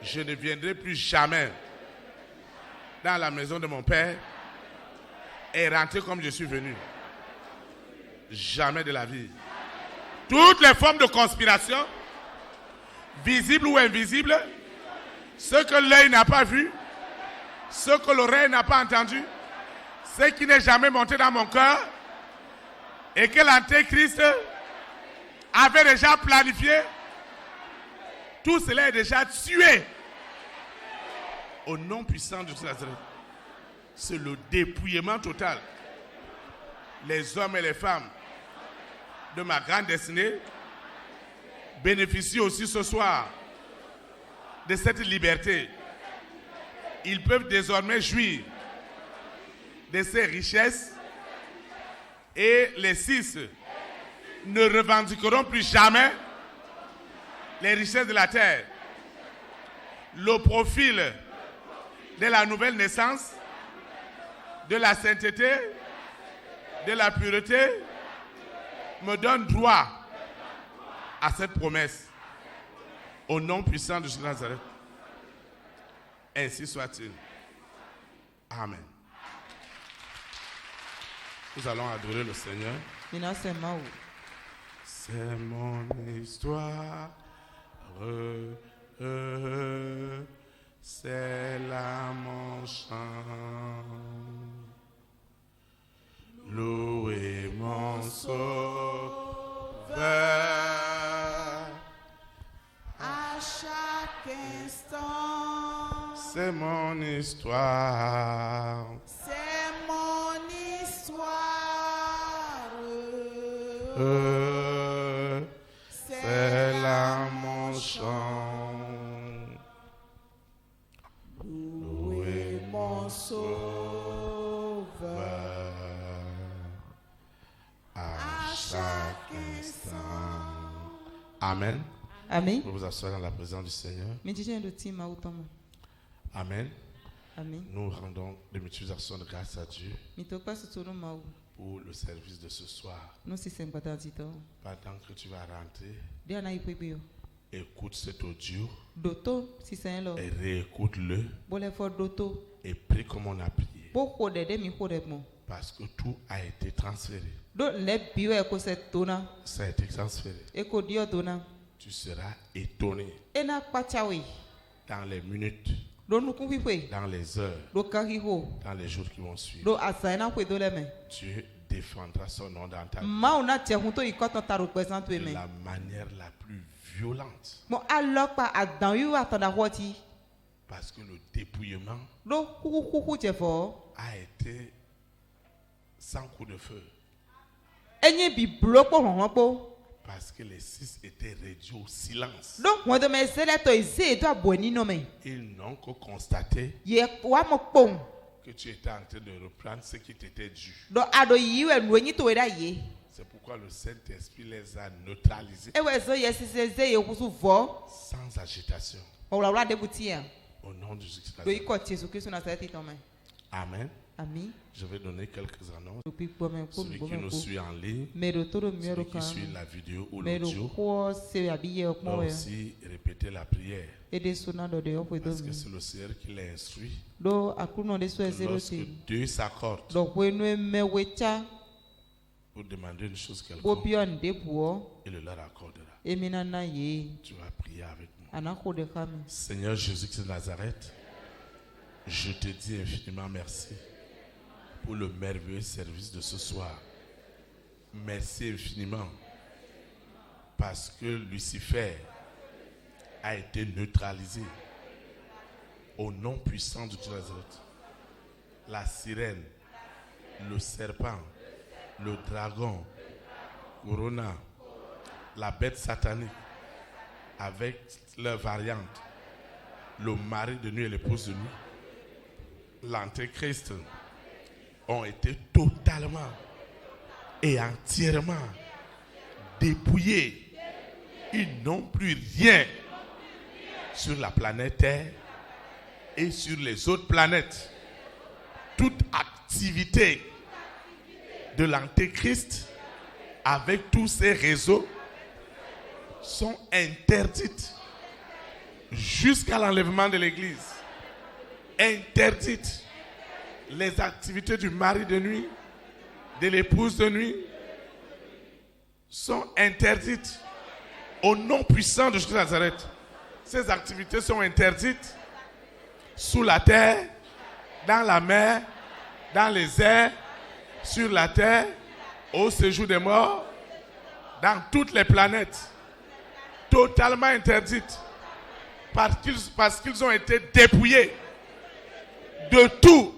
Je ne viendrai plus jamais dans la maison de mon Père et rentrer comme je suis venu. Jamais de la vie. Toutes les formes de conspiration, visibles ou invisibles, ce que l'œil n'a pas vu, ce que l'oreille n'a pas entendu, ce qui n'est jamais monté dans mon cœur et que l'Antéchrist avait déjà planifié, tout cela est déjà tué. Au nom puissant de Jésus de Nazareth. C'est le dépouillement total. Les hommes et les femmes de ma grande destinée bénéficient aussi ce soir de cette liberté. Ils peuvent désormais jouir de ces richesses et les 6 ne revendiqueront plus jamais les richesses de la terre. Le profil de la nouvelle naissance, de la sainteté, de la pureté, me donne droit à cette promesse. Au nom puissant de Jésus de Nazareth. Ainsi soit-il. Amen. Nous allons adorer le Seigneur. C'est mon histoire. C'est là mon chant. Louez mon Sauveur. À chaque instant, C'est mon histoire. c'est mon histoire. C'est là mon chant. Louez mon Sauveur. À chaque instant. Amen. Ami, Vous vous asseoir dans la présence du Seigneur. Amen. Ami, Nous rendons des multiplications de grâce à Dieu pour le service de ce soir. Pendant que tu vas rentrer, écoute cet audio et réécoute-le et prie comme on a prié. Parce que tout a été transféré. Ça a été transféré. Tu seras étonné dans les minutes, dans les heures, dans les jours qui vont suivre. Dieu défendra son nom dans ta vie de la manière la plus violente. Parce que le dépouillement a été sans coup de feu. Parce que les 6 étaient réduits au silence. Ils n'ont que constaté que tu étais en train de reprendre ce qui t'était dû. C'est pourquoi le Saint-Esprit les a neutralisés sans agitation. Au nom de Jésus-Christ. Amen. Je vais donner quelques annonces. Celui qui nous suit en ligne, celui qui suit la vidéo ou l'audio, doit aussi répéter la prière. Parce que c'est le Seigneur qui l'a instruit. Lorsque Dieu s'accorde pour demander une chose quelconque, il le leur accordera. Tu vas prier avec moi. Seigneur Jésus-Christ de Nazareth, je te dis infiniment merci pour le merveilleux service de ce soir. merci infiniment parce que Lucifer a été neutralisé au nom puissant de Dieu Nazareth. La sirène, le serpent, le dragon, Corona, la bête satanique, avec leurs variantes, le mari de nuit et l'épouse de nuit, l'antéchrist, ont été totalement et entièrement dépouillés. Ils n'ont plus rien sur la planète Terre et sur les autres planètes. Toute activité de l'antéchrist avec tous ces réseaux sont interdites jusqu'à l'enlèvement de l'église. Interdites. Les activités du mari de nuit, de l'épouse de nuit sont interdites au nom puissant de Jésus de Nazareth. Ces activités sont interdites sous la terre, dans la mer, dans les airs, sur la terre, au séjour des morts, dans toutes les planètes, totalement interdites, parce qu'ils ont été dépouillés de tout,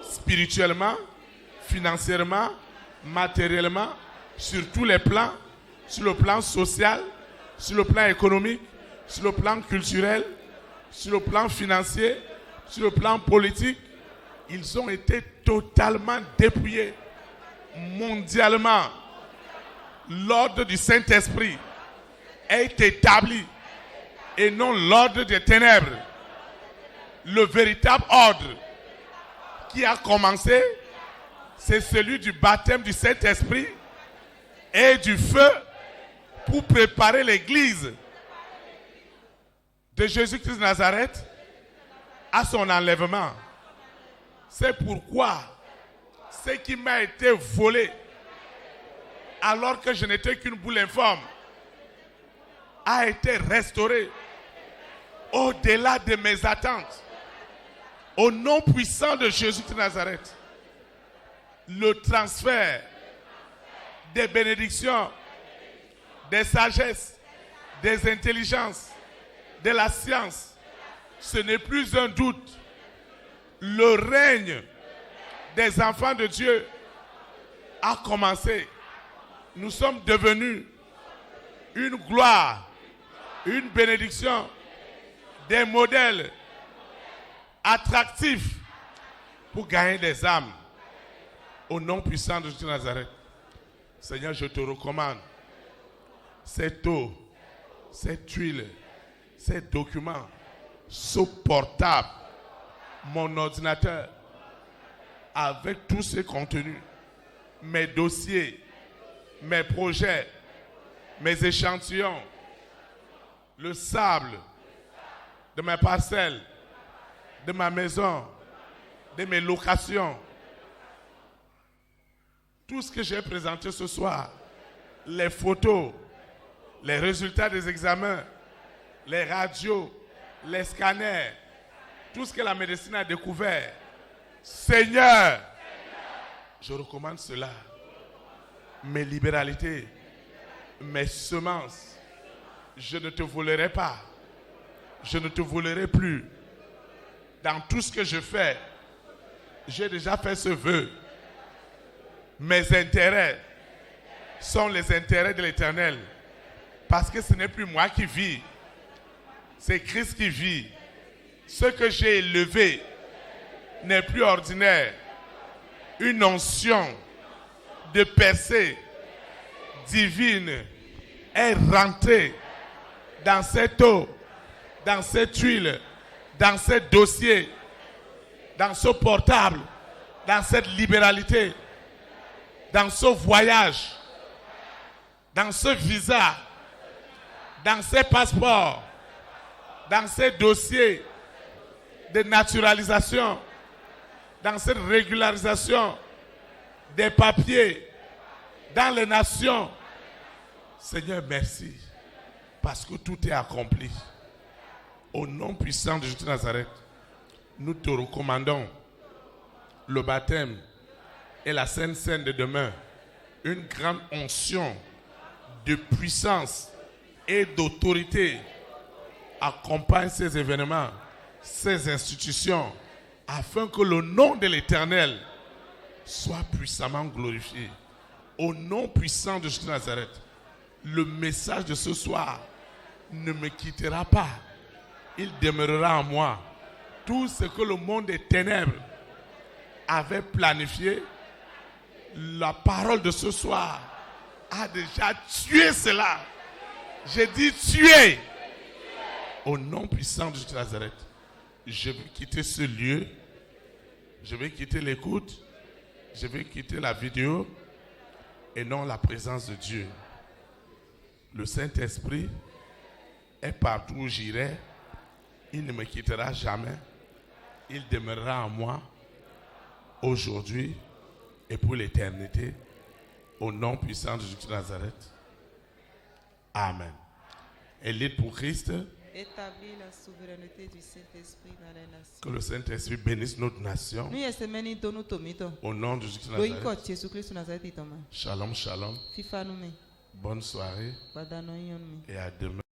spirituellement, financièrement, matériellement, sur tous les plans, sur le plan social, sur le plan économique, sur le plan culturel, sur le plan financier, sur le plan politique. Ils ont été totalement dépouillés mondialement. L'ordre du Saint-Esprit est établi et non l'ordre des ténèbres. Le véritable ordre qui a commencé, c'est celui du baptême du Saint-Esprit et du feu pour préparer l'église de Jésus-Christ de Nazareth à son enlèvement. C'est pourquoi ce qui m'a été volé alors que je n'étais qu'une boule informe a été restauré au-delà de mes attentes. Au nom puissant de Jésus-Christ de Nazareth, le transfert des bénédictions, des sagesses, des intelligences, de la science, ce n'est plus un doute. Le règne des enfants de Dieu a commencé. Nous sommes devenus une gloire, une bénédiction, des modèles attractifs pour gagner des âmes. Au nom puissant de Jésus de Nazareth, Seigneur, je te recommande cette eau, cette huile, ces documents, ce portable, mon ordinateur, avec tous ces contenus, mes dossiers, mes projets, mes échantillons, le sable de mes parcelles, de ma maison, de mes locations. Tout ce que j'ai présenté ce soir, les photos, les résultats des examens, les radios, les scanners, tout ce que la médecine a découvert. Seigneur, je recommande cela. Mes libéralités, mes semences, je ne te volerai pas. Je ne te volerai plus. Dans tout ce que je fais, j'ai déjà fait ce vœu. Mes intérêts sont les intérêts de l'Éternel. Parce que ce n'est plus moi qui vis. C'est Christ qui vit. Ce que j'ai élevé n'est plus ordinaire. Une onction de percée divine est rentrée dans cette eau, dans cette huile, dans ce dossier, dans ce portable, dans cette libéralité, dans ce voyage, dans ce visa, dans ces passeports, dans ces dossiers de naturalisation, dans cette régularisation des papiers, dans les nations. Seigneur, merci, parce que tout est accompli. Au nom puissant de Jésus de Nazareth, nous te recommandons le baptême et la Sainte Seine de demain, une grande onction de puissance et d'autorité accompagne ces événements, ces institutions, afin que le nom de l'Éternel soit puissamment glorifié. Au nom puissant de Jésus de Nazareth, le message de ce soir ne me quittera pas. Il demeurera en moi. Tout ce que le monde des ténèbres avait planifié, la parole de ce soir a déjà tué cela. J'ai dit tuer. Au nom puissant de Jésus de Nazareth, je vais quitter ce lieu. Je vais quitter l'écoute. Je vais quitter la vidéo et non la présence de Dieu. Le Saint-Esprit est partout où j'irai. Il ne me quittera jamais. Il demeurera en moi aujourd'hui et pour l'éternité. Au nom puissant de Jésus de Nazareth. Amen. Élite pour Christ. Établir la souveraineté du Saint-Esprit dans les nations. Que le Saint-Esprit bénisse notre nation. Nous sommes tous tomito. Au nom de Jésus de Loïko Nazareth. Jésus-Christ Nazareth itoma. Shalom, shalom. Fifa nous. Bonne soirée Badano yon. et à demain.